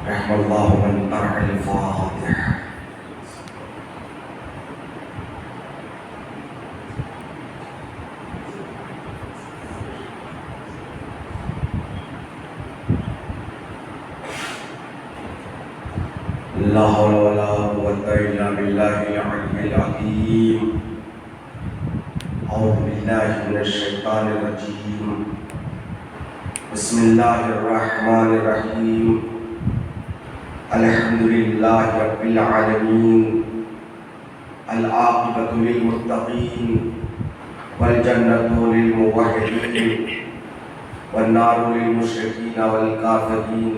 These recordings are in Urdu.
رحم اللہ من قرأ الفاتحہ. لا حول ولا قوة إلا بالله العلي العظيم. أعوذ بالله من الشيطان الرجيم. بسم الله الرحمن الرحيم. الحمد لله رب العالمين. العاقبة للمتقين والجنة للموحدين والنار للمشركين والكافرين.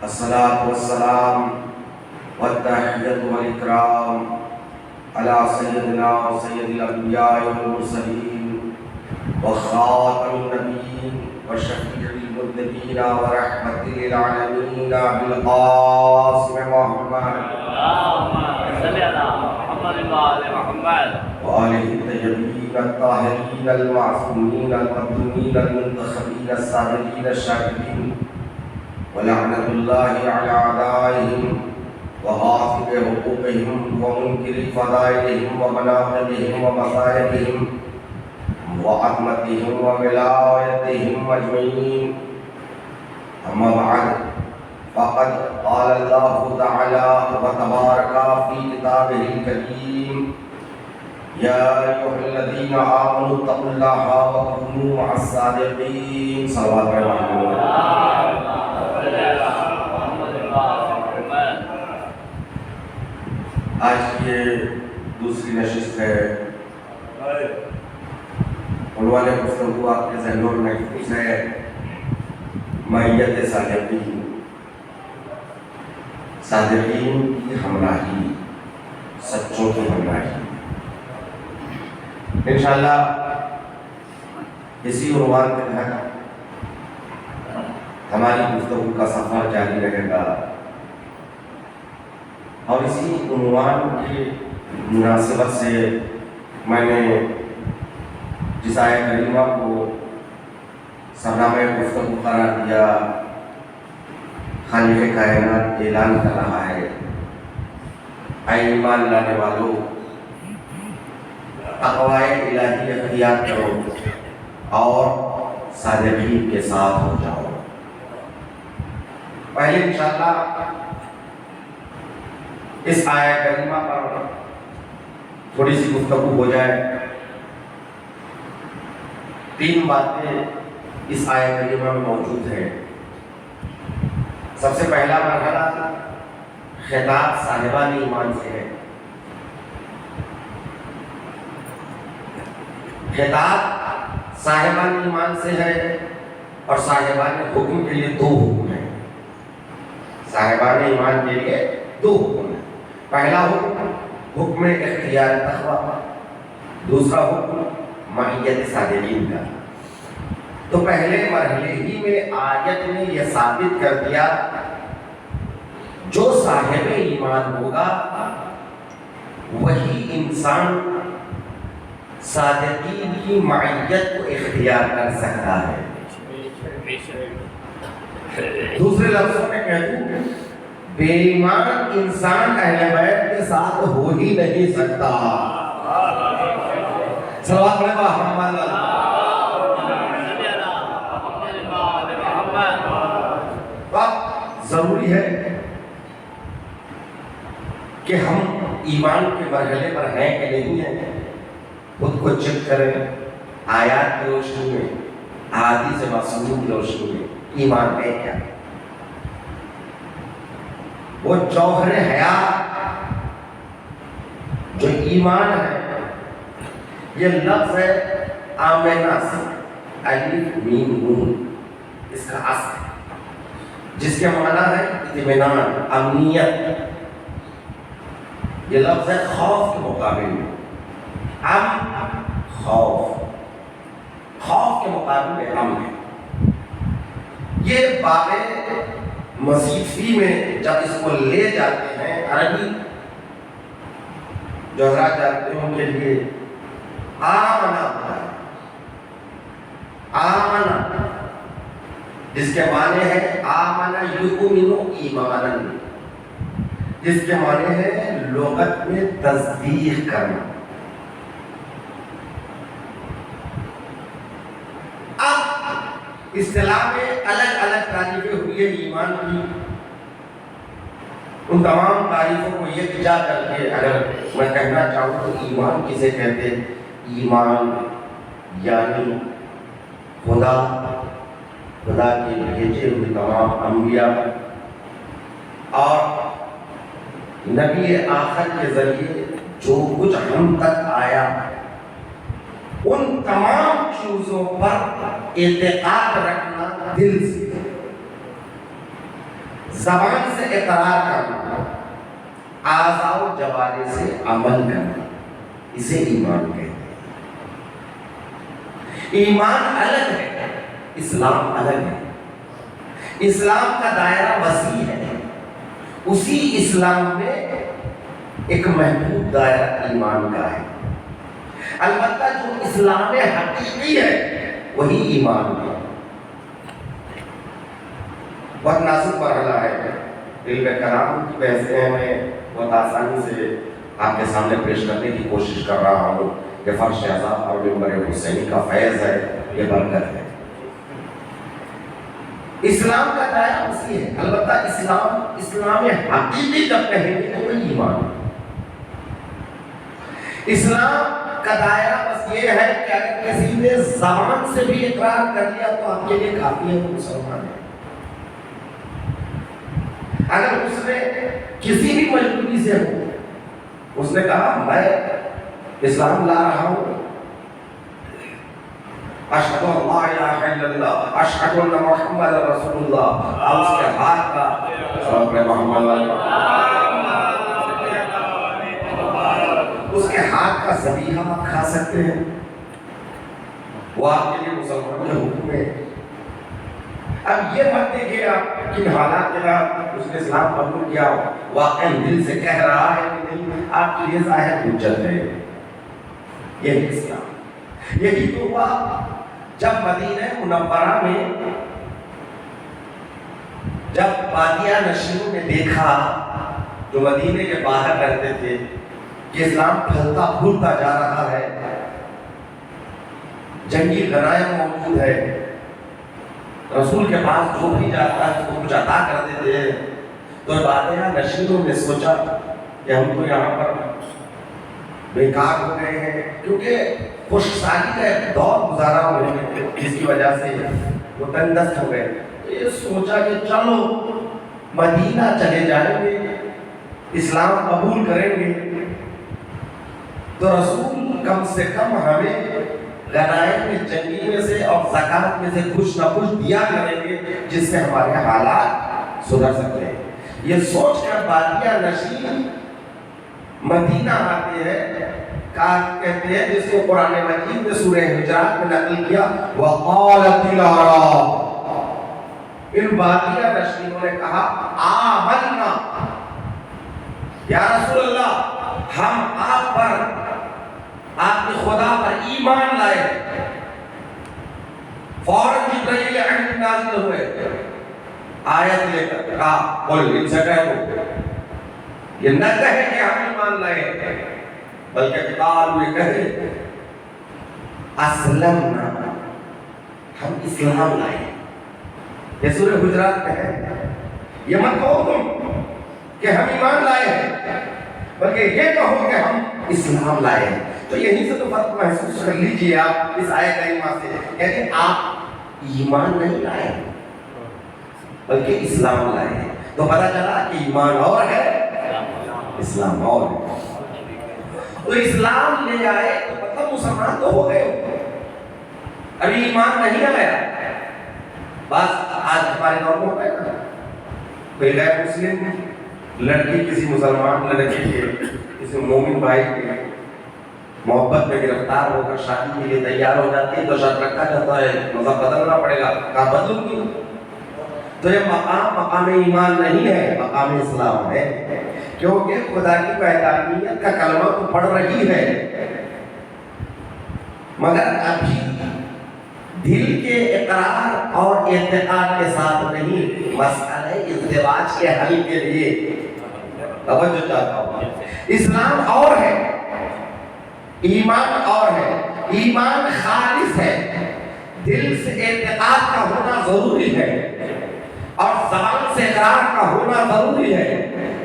الصلاة والسلام والتحية والإكرام على سيدنا وسيد الأنبياء والمرسلين وخاتم النبيين وشفيع المذنبين ورحمة للعالمين بالقاسم محمد وآله الطيبين الطاهرين المعصومين المظلومين المنتخبين الصابرين الشاكرين ولعنة الله على أعدائهم وغاصب حقوقهم ومنكر فضائلهم ومناقبهم ومصائبهم وعظمتهم وولايتهم أجمعين. أما بعد فقد قال الله تعالى وتبارك في كتابه الكريم: يا أيها الذين آمنوا اتقوا الله وكونوا مع الصادقين. صلوات الله. آج کی یہ دوسری نشست ہے. عنوان گفتگو آپ کے ذہنوں میں محفوظ ہے: معیت صادقین. صادقین کی ہمراہی، سچوں کی ہمراہی. انشاءاللہ اسی عنوان کے تحت ہماری گفتگو کا سفر جاری رہے گا، اور اسی عنوان کی مناسبت سے میں نے جس آیت کریمہ کو سرنامہ گفتگو قرار دیا، خالق کائنات اعلان کر رہا ہے: اے ایمان لانے والو، تقوی الہی اختیار کرو اور صادقین کے ساتھ ہو جاؤ. پہلے انشاءاللہ اس آیت کریمہ پر تھوڑی سی گفتگو ہو جائے. تین باتیں اس آیت کریمہ میں موجود ہیں. سب سے پہلا مرحلہ خطاب صاحبان ایمان سے ہے. خطاب صاحبان ایمان سے ہے، اور صاحبان حکم کے لیے دو حکم ہیں. صاحبان ایمان کے لیے دو حکم ہیں. پہلا حکم حکم اختیار تقویٰ، دوسرا حکم معیت صادقین کا. تو پہلے مرحلے ہی میں آیت نے یہ ثابت کر دیا جو صاحب ایمان ہوگا وہی انسان صادقین کی معیت کو اختیار کر سکتا ہے. دوسرے لفظوں میں کہہ دوں، بے ایمان انسان اہل بیت کے ساتھ ہو ہی نہیں سکتا. صلوات پڑھیں محمد. ضروری ہے کہ ہم ایمان کے مرحلے پر ہیں کہ نہیں ہیں، خود کو چیک کریں. آیات کی روشنی میں، احادیث معصومین کی روشنی میں ایمان ہے کیا؟ وہ جوہر حیات جو ایمان ہے، یہ لفظ ہے آمنہ سے، الف میم نون، اس کا اصل ہے، جس کے معنی ہے اطمینان، امنیت. یہ لفظ ہے خوف کے مقابل میں، خوف کے مقابل میں امن ہے۔ یہ باب مصیفی میں جب اس کو لے جاتے ہیں، عربی جو حضرات جانتے ہیں ان کے لیے آمنا ہوتا ہے، آمنا جس کے معنی ہے آمنا یؤمنو ایمانا، جس کے معنی ہے لغت میں تصدیق کرنا۔ اب اصطلاح میں الگ الگ تعریفیں ہوئی ہیں ایمان کی، ان تمام تعریفوں کو یکجا کر کے اگر میں کہنا چاہوں تو ایمان کسے کہتے ہیں؟ ایمان یعنی خدا کے بھیجے ہوئے تمام انبیاء اور نبی آخر کے ذریعے جو کچھ ہم تک آیا ان تمام چیزوں پر اعتقاد رکھنا، دل سے زبان سے اقرار کرنا، اعضاء و جوارح سے عمل کرنا، اسے ایمان کہتے ہیں۔ ایمان الگ ہے، اسلام الگ ہے۔ اسلام کا دائرہ وسیع ہے، اسی اسلام میں ایک محدود دائرہ ایمان کا ہے۔ البتہ جو اسلام حقیقی ہے وہی ایمان ہے۔ بہت نازک مرحلہ ہے، علم کلام کی بحثیں میں بہت آسانی سے آپ کے سامنے پیش کرنے کی کوشش کر رہا ہوں۔ یہ فرش عذاب اور منبر حسینی کا فیض ہے، یہ برکت ہے۔ اسلام کا دائرہ وسیع ہے، البتہ اسلام حقیقی جب کہیں گے تو وہی ایمان ہے۔ اسلام کا دائرہ بس یہ ہے کہ اگر کسی نے زبان سے بھی اقرار کر لیا تو آپ کے لیے کافی ہے، وہ مسلمان ہے۔ اگر اس نے کسی بھی مجبوری سے ہو، اس نے کہا میں اسلام لا رہا ہوں، اشہد ان لا الہ الا اللہ، اشہد ان محمد رسول اللہ، آپ اس کے ہاتھ کا محمد اس کے ہاتھ کا ذبیحہ آپ کھا سکتے ہیں، وہ آپ کے لیے مسلمان کے حکم ہے۔ اب یہ مت دیکھیے آپ کن حالات کے بعد اس نے اسلام قبول کیا، واقعا دل سے کہہ رہا ہے کہ نہیں، آپ کے لیے ظاہر حجت ہے۔ یہی اسلام، یہی تو ہوا جب مدینہ منورہ میں جب بادیہ نشینوں نے دیکھا جو مدینے کے باہر رہتے تھے کہ اسلام پھلتا پھولتا جا رہا ہے، جنگی غنائم موجود ہے، رسول کے پاس جو بھی جاتا ہے اس کو کچھ عطا کر دیتے ہیں، تو بادیہ نشینوں نے سوچا کہ ہم تو یہاں پر بیکار ہو گئے ہیں، کیونکہ خشکسالی کا ایک دور گزارا ہوئے ہیں جس کی وجہ سے وہ تندرست ہو گئے۔ تو یہ سوچا کہ چلو مدینہ چلے جائیں گے، اسلام قبول کریں گے تو رسول کم سے کم ہمیں غنائم میں جنگی میں سے اور زکوٰۃ میں سے کچھ نہ کچھ دیا کریں گے جس سے ہمارے حالات سدھر سکتے ہیں۔ یہ سوچ کر بادیہ نشین مدینہ آتے ہیں، کہتے ہیں جس کو قرآن مجید نے سورہ حجرات میں نقل کیا، وَقَالَتِ الْأَعْرَابُ، ان بادیہ نشینوں نے کہا آمنا یا رسول اللہ، ہم آپ پر، آپ کے خدا پر ایمان لائے۔ فوراً جبرائیل امین نازل ہوئے، آیت لے کر کہا قل ان سے کہہ دو، یہ نہ کہے کہ ہم ایمان لائے، بلکہ قالوا یہ کہے اسلمنا، ہم اسلام لائے۔ یہ سورہ حجرات میں ہے۔ یہ مت کہو تم کہ ہم ایمان لائے ہیں، بلکہ یہ کہو کہ ہم اسلام لائے ہیں۔ تو یہیں سے تو فرق محسوس کر لیجئے آپ اس آیت کریمہ سے، یعنی آپ ایمان نہیں لائے بلکہ اسلام لائے ہیں۔ تو پتہ چلا کہ ایمان اور ہے، اسلام اور ہے۔ تو اسلام لے آئے تو مطلب مسلمان تو ہو گئے، ابھی ایمان نہیں آیا۔ بس آج ہمارے دور میں ہوتا ہے نا، کوئی غیر مسلم لڑکی کسی مسلمان لڑکی کے کسی مومن بھائی کے محبت میں گرفتار ہو کر شادی کے لیے تیار ہو جاتی ہے تو شرط رکھا جاتا ہے مذہب بدلنا پڑے گا. کہاں بدلوں گی؟ تو یہ مقام ایمان نہیں ہے، مقام اسلام ہے، کیونکہ خدا کی وحدانیت کا کلمہ تو پڑھ رہی ہے مگر ابھی دل کے اقرار اور اعتقاد کے ساتھ نہیں. مسئلہ ازدواج کے حل کے لیے توجہ چاہتا ہوں. اسلام اور ہے، ایمان اور ہے. ایمان خالص ہے، دل سے اعتقاد کا ہونا ضروری ہے اور زبان سے اقرار کا ہونا ضروری ہے،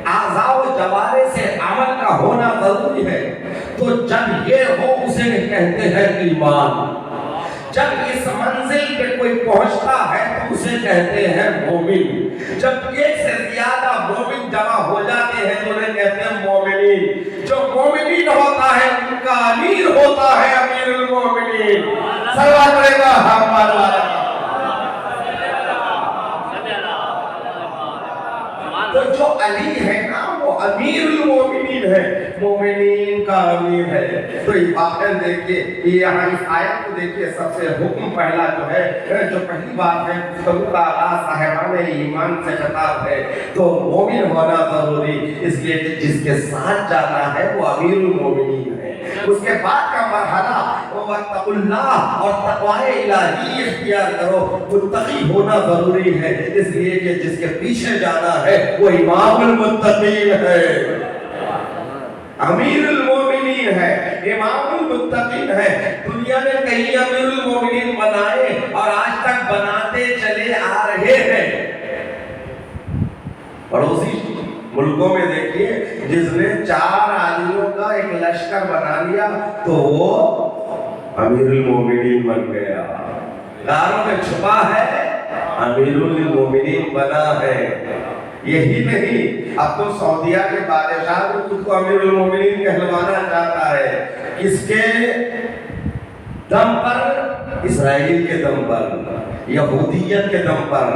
اعضاء و جوارح سے عمل کا ہونا ضروری ہے. تو جب یہ ہو اسے کہتے ہیں ایمان. جب اس منزل پہ کوئی پہنچتا ہے تو اسے کہتے ہیں مومن. جب ایک سے زیادہ مومن جمع ہو جاتے ہیں تو انہیں کہتے ہیں مومنین. جو مومنین ہوتا ہے ان کا امیر ہوتا ہے امیر المومنین. صلوات پڑھے گا ہمارا. تو جو علی ہے نا وہ امیر المومنین ہے، مومنین کا امیر ہے. تو یہ واقعہ دیکھیے، یہاں اس آیت کو دیکھیے، سب سے حکم پہلا جو ہے، جو پہلی بات ہے گفتگو کا آغاز صاحبان ایمان سے خطاب ہے تو مومن ہونا ضروری، اس لیے کہ جس کے ساتھ جانا ہے وہ امیر المومنین ہے. اس کے بعد کا مرحلہ وَاتَّقُوا اللَّهَ اور تقوی الہی اختیار کرو. متقی ہونا ضروری ہے، اس لیے کہ جس کے پیچھے جانا ہے وہ امام المتقین ہے، امیر المومنین ہے، امام المتقین ہے. دنیا نے کئی امیر المومنین بنائے اور آج تک بناتے چلے آ رہے ہیں. پڑوسی ملکوں میں دیکھیے جس نے 4 آدمیوں کا ایک لشکر بنا لیا تو وہ امیر المومنین بن گیا. غاروں میں چھپا ہے امیر المومنین بنا ہے. یہی نہیں، اب تو سعودیہ کے بادشاہ بھی خود کو امیر المومنین کہلوانا چاہتا ہے. کس کے دم پر؟ اسرائیل کے دم پر، یہودیت کے دم پر،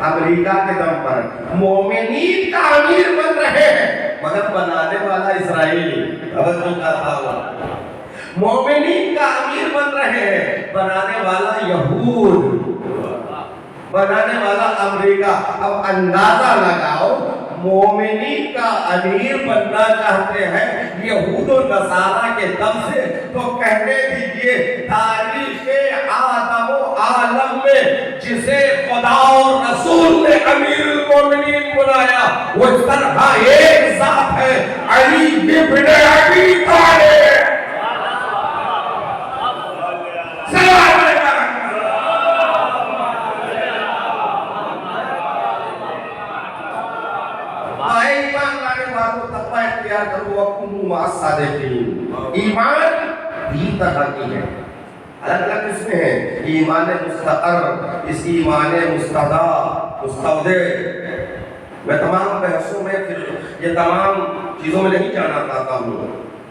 امریکہ کے دم پر. مومنین کا امیر بن رہے ہیں مگر بنانے والا اسرائیل. توجہ کرتا ہوں، مومنین کا امیر بن رہے ہیں، بنانے والا یہود، بنانے والا امریکہ. اب اندازہ لگاؤ، مومنین کا امیر بننا چاہتے ہیں یہود و نصارہ کے دم سے، تو کہنے دیجئے تاریخ آدم و عالم میں جسے خدا اور رسول نے امیر المومنین بنایا وہ اس طرح ایک ذات ہے، علی ابن ابی طالب. ایمان 3 طرح کی ہے، الگ الگ قسمیں ہیں. ایمان مستقر، اس ایمان مستودع. میں تمام بحثوں میں پھر یہ تمام چیزوں میں نہیں جانا چاہتا ہوں،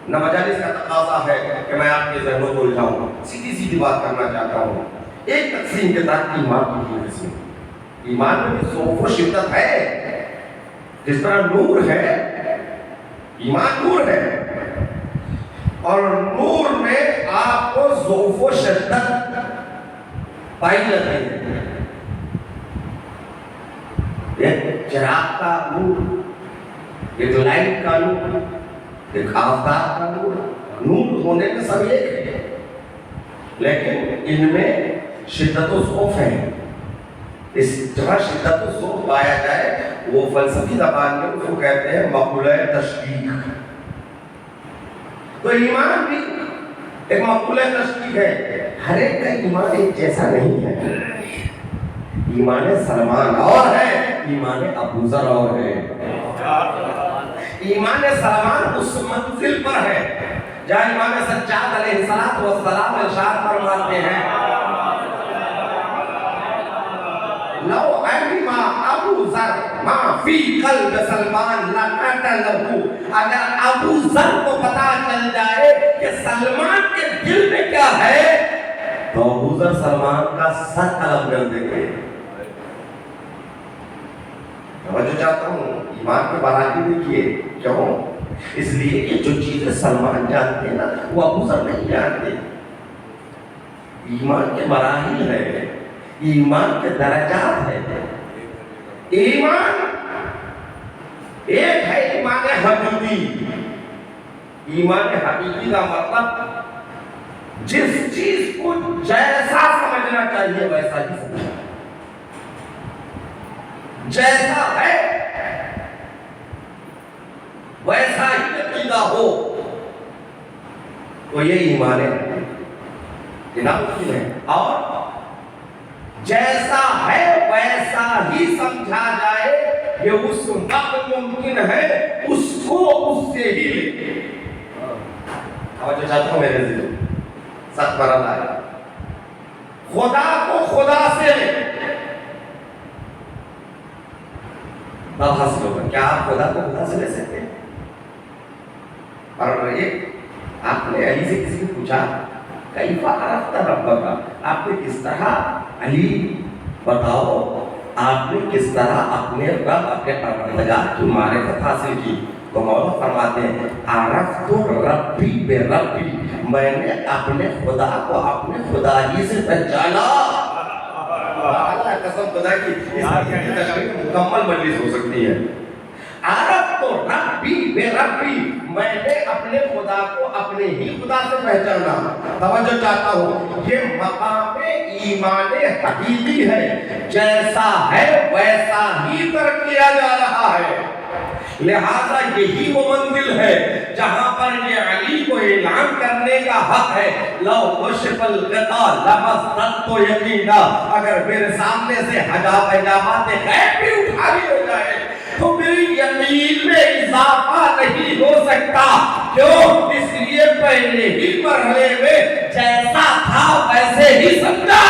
نہ مجالس کا تقاضا ہے کہ میں آپ کے ذہنوں کو الجھاؤں. سیدھی بات کرنا چاہتا ہوں. ایک تقسیم کے تحت ایمان کی قسم. ایمان میں بھی ذوق و شدت ہے، جس طرح نور ہے، ایمان نور ہے اور نور میں آپ کو ذوق و شدت پائی جاتی ہے. ایک چراغ کا نور، ایک لائٹ کا نور، ایک آفتاب کا نور. نور ہونے میں سب ایک ہے لیکن ان میں شدت و ذوق ہے. اس جہاں شدت و ذوق پایا جائے وہ فلسفی زبان میں اس کو کہتے ہیں مقولہ تشکیک. تو ایمان بھی ایک مقولہ تشکیک ہے. ہر ایک کا ایمان ایک جیسا نہیں ہے. ایمان سلمان اور ہے، ایمان ابو ذر اور ہے. ایمان سلمان اس منزل پر ہے جہاں امام سجاد علیہ السلام ارشاد فرماتے ہیں لو علم ابو ذر ما فی قلب سلمان لقتلہ. اگر ابو ذر کو پتا چل جائے کہ سلمان کے دل میں کیا ہے تو ابو ذر سلمان کا سر قلم کر دیں گے. توجہ چاہتا ہوں، ایمان کے مراحل دیکھیے کیوں؟ اس لیے کہ جو چیزیں سلمان جانتے ہیں نا وہ ابو ذر نہیں جانتے. ایمان کے مراحل ہے، ایمان کے درجات ہے. ایمان ایک ہے ایمان حقیقی. ایمان حقیقی کا مطلب جس چیز کو جیسا سمجھنا چاہیے ویسا ہی سمجھنا، جیسا ہے ویسا ہی عقیدہ ہو، تو یہ ایمان ہے جناب ہے. اور جیسا ہے ویسا ہی سمجھا جائے یہ اس وقت ممکن ہے اس کو اس سے ہی لے. اور جو چاہتا ہوں میرے ذہن سچ پر اللہ ہے، خدا کو خدا سے لے تب حاصل ہوگا. کیا آپ خدا کو خدا سے لے سکتے ہیں؟ اور ایک آپ نے علی سے کسی نے پوچھا کیف عرفت ربک، آپ نے کس طرح علی بتاؤ آپ نے کس طرح اپنے رب اپنے پروردگار کی معرفت حاصل کی؟ تو مولا فرماتے ہیں عرفت ربی بربی، میں نے اپنے خدا کو اپنے خدا ہی سے پہچانا. اللہ قسم خدا کی اس تشریح مکمل مجلس ہو سکتی ہے. عرفت ربی بربی، میں نے اپنے خدا کو اپنے ہی خدا سے پہچانا. توجہ چاہتا ہوں، یہ مقام ایمان حقیقی ہے، جیسا ہے ویسا ہی ترک کیا جا رہا ہے. لہذا یہی وہ منزل ہے جہاں پر یہ علی کو اعلان کرنے کا حق ہے. لو کشف الغطا لمسست یقینا، اگر میرے سامنے سے حجابات غیب بھی اٹھا لیے جائے تو میری یقین میں اضافہ نہیں ہو سکتا. کیوں؟ اس لیے پہلے ہی مرحلے میں جیسا تھا ویسے ہی سمجھا.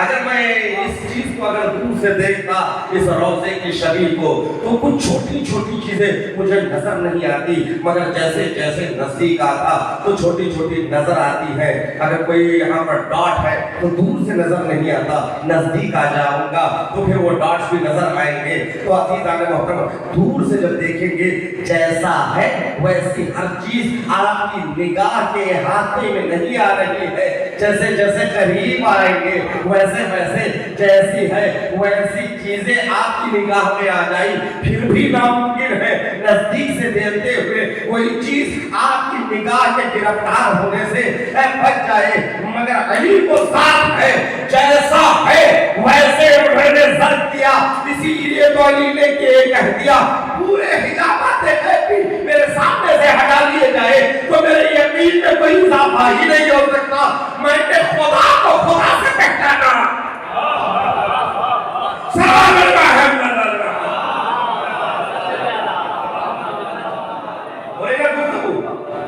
اگر میں اس چیز کو اگر دور سے دیکھتا اس روضے کی شبیہ کو تو کچھ چھوٹی چھوٹی چیزیں مجھے نظر نہیں آتی، مگر جیسے جیسے نزدیک آتا تو چھوٹی چھوٹی نظر آتی ہے. اگر کوئی یہاں پر ڈاٹ ہے تو دور سے نظر نہیں آتا، نزدیک آ جاؤں گا تو پھر وہ ڈاٹس بھی نظر آئیں گے. تو عزیزان محترم، دور سے جب دیکھیں گے جیسا ہے ویسی ہر چیز آپ کی نگاہ کے احاطے میں نہیں آ رہی ہے. جیسے جیسے قریب آئیں گے ویسے ویسے جیسی ہے ویسی چیزیں آپ کی نگاہ میں آ جائیں. پھر بھی ناممکن ہے نزدیک سے دیکھتے ہوئے کوئی چیز آپ کی نگاہ کے گرفتار ہونے سے بچ جائے، مگر علی کو ساتھ ہے جیسا ہے ویسے انہوں نے ضرب کیا. اسی لیے تو علی نے کہہ دیا پورے حجابات غیبی میرے سامنے سے ہٹا لیے جائے تو میرے یقین میں کوئی اضافہ ہی نہیں ہو سکتا. میں نے خدا کو خدا سے پہچانا. سلام اللہ ہے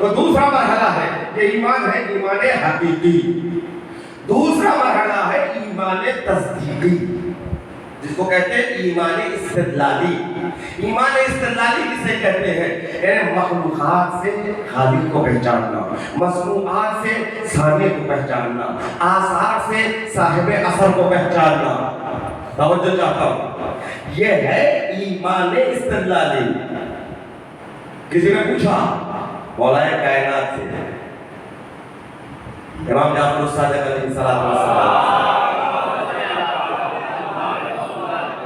تو دوسرا مرحلہ ہے یہ ایمان ہے ایمان حقیقی. دوسرا مرحلہ ہے ایمان تصدیقی، جس کو کہتے ہیں ایمان استدلالی. ایمان استدلالی کسے کہتے ہیں؟ مخلوقات سے خالق کو پہچاننا، مصنوعات سے صانع کو پہچاننا، آثار سے صاحب اثر کو پہچاننا. توجہ چاہتا ہوں، یہ ہے ایمان استدلالی. کسی نے پوچھا مولا کائنات سے امام جعفر الصادق علیہ السلام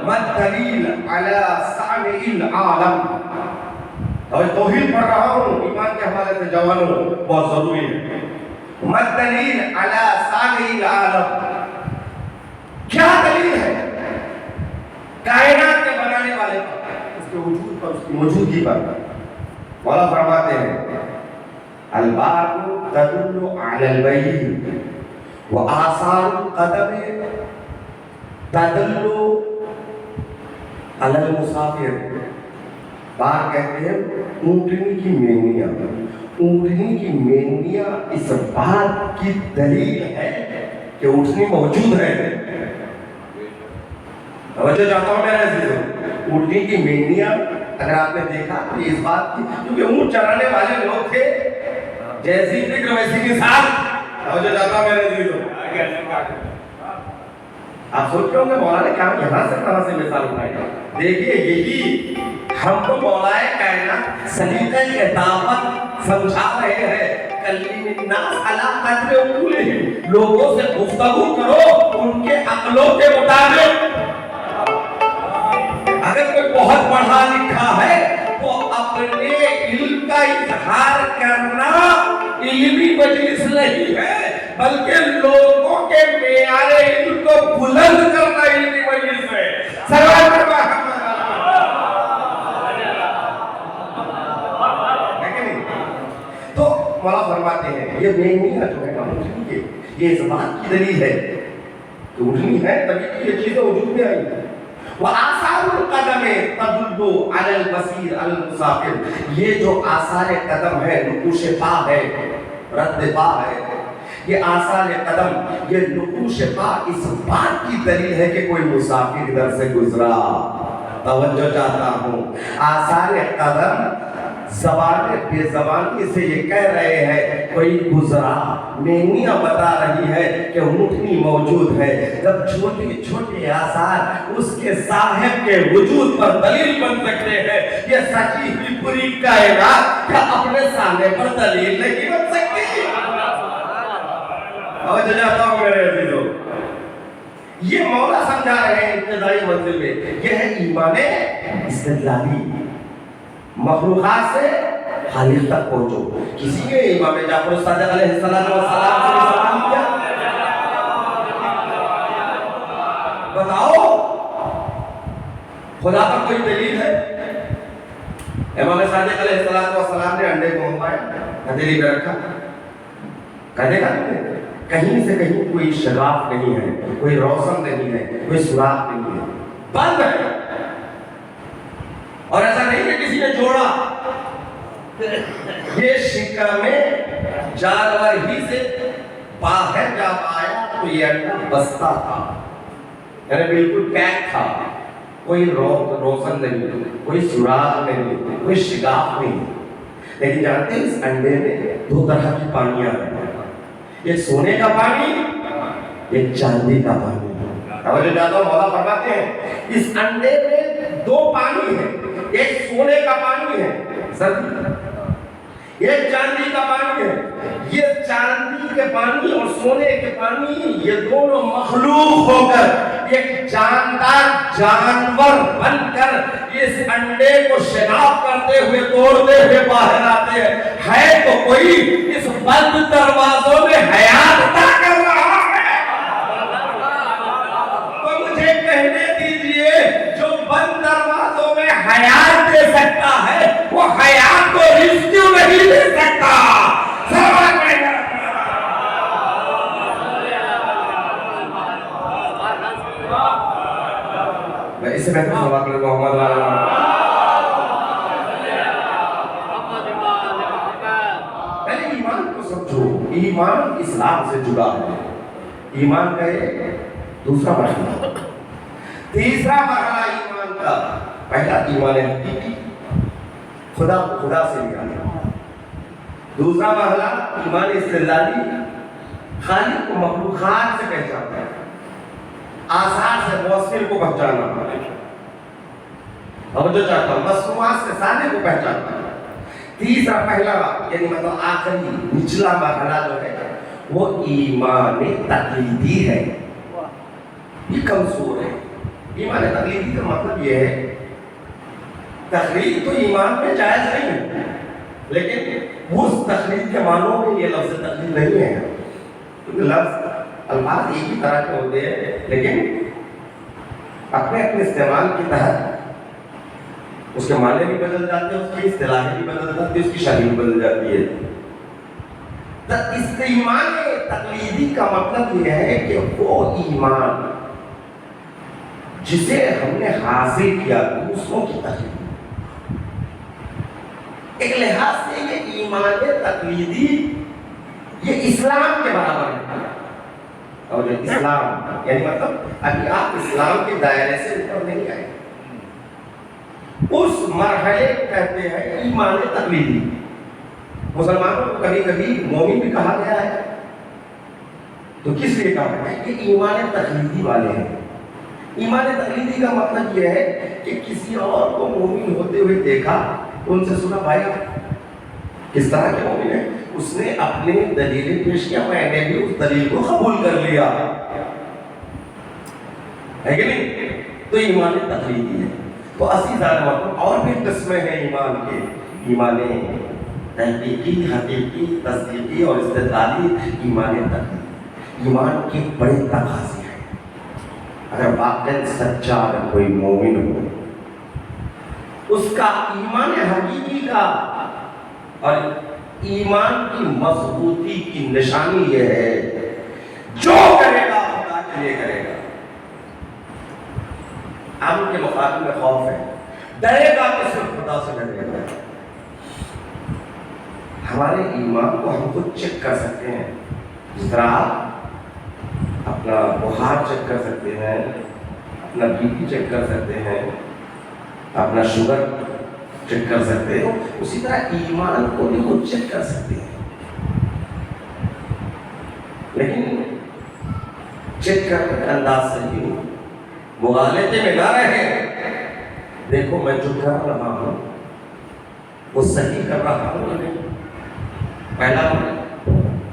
ما الدلیل علی صانع العالم. اور توحید پڑھ رہا ہوں، ایمان کے حوالے سے جوانوں بہت ضروری ہے. ما الدلیل علی صانع العالم، کیا دلیل ہے کائنات کے بنانے والے پر، اس کے وجود پر، اس کی موجودگی پر؟ مولا فرماتے ہیں الباء تدل علی البین وآثار القدم تدل علی المسافر. بار کہتے ہیں اونٹنی کی مینیاں، اونٹنی کی مینیاں اس بات کی دلیل ہے کہ اونٹنی موجود ہے. توجہ چاہتا ہوں میرے عزیزوں، اونٹنی کی مینیاں اگر آپ نے دیکھا تو اس بات کی، کیونکہ اونٹ چرانے والے لوگ تھے، جیسی فکر ویسی مثال. توجہ چاہتا ہوں میرے عزیزوں، آپ سوچ رہے ہوں گے مولا نے کہاں یہاں سے کہاں سے مثال اٹھائی؟ دیکھیے یہی ہم کو مولا کائنات سلیقہ اطاعت سمجھا رہے ہیں. کلم الناس علی قدر عقولہم، لوگوں سے گفتگو کرو ان کے عقلوں کے مطابق. اگر کوئی بہت پڑھا لکھا ہے تو اپنے علم کا اظہار کرنا علمی مجلس نہیں ہے، بلکہ لوگوں کے معیار علم کو بلند کرنا علمی مجلس ہے. تو مولا فرماتے ہیں یہ میمیہ جو ہے نا اٹھنی ہے، یہ اس بات کی دلیل ہے کہ اٹھنی ہے تبھی یہ چیزیں وجود میں آئی. وآثار القدم تدل علی البصیر المسافر، یہ جو آثار قدم ہے، نقوش پا ہے، رد پا ہے، یہ آثار قدم، یہ نقوش پا اس بات کی دلیل ہے کہ کوئی مسافر ادھر سے گزرا. توجہ چاہتا ہوں، آثار قدم زبان بے زبانی سے یہ کہہ رہے ہیں کوئی گزرا. میمیاں بتا رہی ہے کہ اونٹنی موجود ہے. جب چھوٹے چھوٹے آثار اس کے صاحب کے وجود پر دلیل بن سکتے ہیں، یہ سچی ہوئی پوری کائنات کیا اپنے سامنے پر دلیل نہیں بن سکتی؟ اور جاتا ہوں میرے عزیزوں، یہ مولا سمجھا رہے ہیں ابتدائی منزل میں، یہ ہے ایمان استدلالی. مخلوقات سے خالق تک پہنچو. کسی نے امام جعفر صادق علیہ السلام سے سوال کیا، بتاؤ خدا پر کوئی دلیل ہے؟ امام صادق علیہ السلام نے انڈے کو ہمپایا، ہتھیلی پہ رکھا، کہنے کا کہیں سے کہیں کوئی شگاف نہیں ہے، کوئی روشن نہیں ہے، کوئی سوراخ نہیں ہے، بند ہے. اور ایسا نہیں کہ کسی نے جوڑا، یہ شکم جانور ہی سے باہر جب آیا تو یہ انڈا بستا تھا، یعنی بالکل پیک تھا، کوئی روشن نہیں، کوئی سوراخ نہیں، کوئی شگاف نہیں. لیکن جانتے ہیں اس انڈے میں دو طرح کی پانیاں ہیں، ایک سونے کا پانی، ایک چاندی کا پانی. توجہ چاہتا ہوں، مولا فرماتے ہیں اس انڈے میں دو پانی ہیں، ایک سونے کا پانی ہے ایک چاندی کا پانی ہے. یہ چاندی کے پانی اور سونے کے پانی یہ دونوں مخلوق ہو کر ایک جاندار جانور بن کر اس انڈے کو شناخت کرتے ہوئے توڑتے ہوئے باہر آتے ہیں. ہے تو کوئی اس بند دروازوں میں حیات عطا کر رہا ہے. تو مجھے کہنے دیجئے جو بند دروازوں میں حیات دے سکتا ہے وہ حیات کو ریسکیو نہیں دے سکتا. میں اس سے بہتر سوال کروں گا محمد والا. پہلے ایمان کو سمجھو، ایمان اسلام سے جڑا ہے. ایمان کا ایک دوسرا مرحلہ، تیسرا مرحلہ ایمان کا. پہلا ایمان حقیقی، خدا کو خدا سے نکالنا. دوسرا مرحلہ ایمان استدلالی، خالق کو مخلوقات سے پہچاننا، آثار سے موصل کو پہچاننا. اور جو چاہتا ہوں مصنوعات سے سادے کو پہچاننا. تیسرا پہلا یعنی مطلب آخری نچلا مرحلہ جو ہے وہ ایمان تقلیدی ہے. یہ کمزور ہے. ایمان تقلیدی کا مطلب یہ ہے تقلید تو ایمان میں جائز نہیں ہے، لیکن اس تقلید کے معنوں میں یہ لفظ تقلید نہیں ہے. کیونکہ لفظ الفاظ ایک ہی طرح کے ہوتے ہیں لیکن اپنے اپنے استعمال کے تحت اس کے معنی بھی بدل جاتے ہیں، اس کی اصطلاحیں بھی بدل جاتی ہے، اس کی شکل بھی بدل جاتی ہے. ایمان تقلیدی کا مطلب یہ ہے کہ وہ ایمان جسے ہم نے حاصل کیا دوسروں کی تقلید. ایک لحاظ سے یہ ایمان تقلیدی یہ اسلام کے برابر ہے. اور جو اسلام یعنی مطلب ابھی آپ اسلام کے دائرے سے اوپر نہیں آئے، اس مرحلے کہتے ہیں ایمان تقلیدی. مسلمانوں کو کبھی کبھی مومن بھی کہا گیا ہے، تو کس لیے کہا ہے کہ ایمان تقلیدی والے ہیں. ایمان تقلیدی کا مطلب یہ ہے کہ کسی اور کو مومن ہوتے ہوئے دیکھا، ان سے سنا بھائی کس طرح کے مومن ہیں، اس نے اپنے دلیلیں پیش کیا، میں نے بھی اس دلیل کو قبول کر لیا، ہے کہ نہیں؟ تو ایمان تقلیدی ہے۔ تو اسی مطلب اور بھی قسمیں ہیں ایمان کے، ایمان تحقیقی، حقیقی، تصدیقی اور استدلالی، ایمان تقلیدی۔ ایمان کے بڑے تقاضے ہیں۔ اگر واقعی سچا اگر کوئی مومن ہو، اس کا ایمان حقیقی کا اور ایمان کی مضبوطی کی نشانی یہ ہے، جو کرے گا خدا کے لیے کرے گا۔ ہم کے مقابل میں خوف ہے، ڈرے گا کہ صرف خدا سے ڈرے گا۔ ہمارے ایمان کو ہم خود چیک کر سکتے ہیں، جس طرح آپ اپنا بخار چیک کر سکتے ہیں، اپنا بی پی چیک کر سکتے ہیں، اپنا شوگر چیک کر سکتے ہیں، اسی طرح ایمان کو بھی خود چیک کر سکتے ہیں۔ لیکن چیک کرنے کا انداز صحیح ہو، مغالطے میں نہ رہے، دیکھو میں جو کر رہا ہوں وہ صحیح کر رہا ہوں یا نہیں۔ پہلا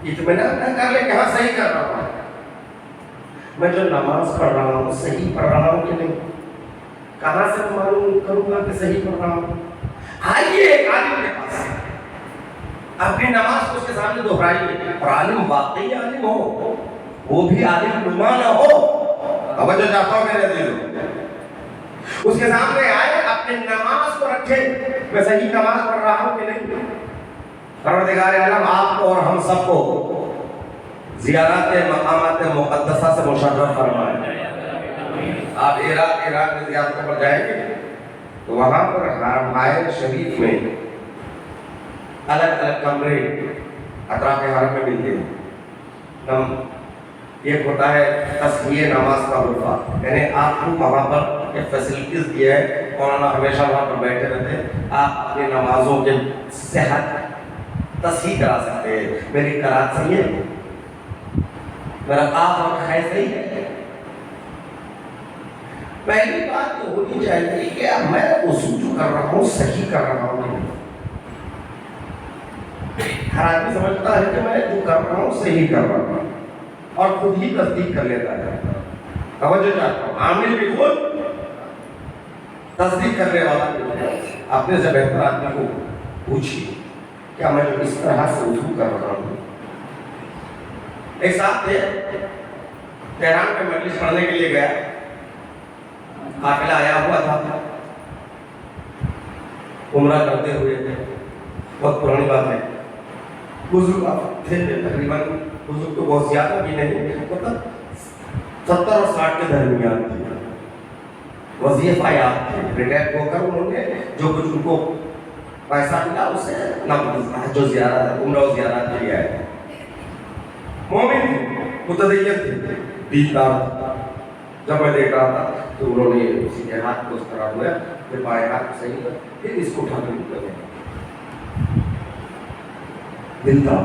اطمینان نہ کر لے کہ ہاں صحیح کر رہا ہوں، میں جو نماز پڑھ رہا ہوں صحیح پڑھ رہا ہوں کہ نہیں، کہاں سے معلوم کروں گا کہ صحیح پڑھ رہا ہوں؟ آئیے ایک عالم کے پاس، اپنی نماز کو اس کے سامنے دہرائیے، اور عالم واقعی عالم ہو، وہ بھی عالم نما نہ ہو، توجہ چاہتا ہوں میرے عزیزو، اس کے سامنے آئے، اپنی نماز کو رکھے، میں صحیح نماز پڑھ رہا ہوں کہ نہیں۔ پروردگار عالم آپ کو اور ہم سب کو زیارت مقامات مقدسہ سے مشرف فرمائے۔ آپ عراق میں زیارتوں پر جائیں گے تو وہاں پر حرم شریف میں الگ الگ کمرے اطراف حرم میں ملتے ہیں۔ ایک ہوتا ہے تصحیح نماز کا غرفہ، یعنی آپ کو وہاں پر ایک فیسلٹیز دیا ہے، مولانا ہمیشہ وہاں پر بیٹھے رہتے ہیں، آپ اپنی نمازوں کے صحت تصحیح کرا سکتے ہیں۔ میری قرات صحیح ہے، میرا قاف اور خے صحیح ہے۔ پہلی بات تو ہونی چاہیے کہ میں وضو جو کر رہا ہوں صحیح کر رہا ہوں۔ ہر آدمی سمجھتا ہے کہ میں جو کر رہا ہوں صحیح کر رہا ہوں اور خود ہی تصدیق کر لیتا ہے۔ توجہ چاہتا ہوں، عامل بھی خود، تصدیق کرنے والا بھی۔ اپنے سے بہتر آدمی کو پوچھیے کیا میں جو اس طرح سے وضو کر رہا ہوں۔ ایک صاحب تھے، تہران میں مجلس پڑھنے کے لیے گیا، قافلہ آیا ہوا تھا، عمرہ کرتے ہوئے، بہت پرانی بات ہے، بزرگ تھے تقریباً، بزرگ تو بہت زیادہ بھی نہیں، مطلب 70 اور 60 کے درمیان تھے، وظیفہ یاد تھے، ریٹائر ہو کر انہوں نے جو کچھ ان کو پیسہ ملا اسے جو زیارت عمرہ و زیارت کے لیے آئے، مومن تھے، متدین تھے، دیندار تھے۔ جب میں دیکھ رہا تھا تو انہوں نے اسی کے ہاتھ کو اس طرح ہوا، پھر بائیں ہاتھ کو صحیح کر، پھر اس کو اٹھا کے نکل گئے۔ دل کا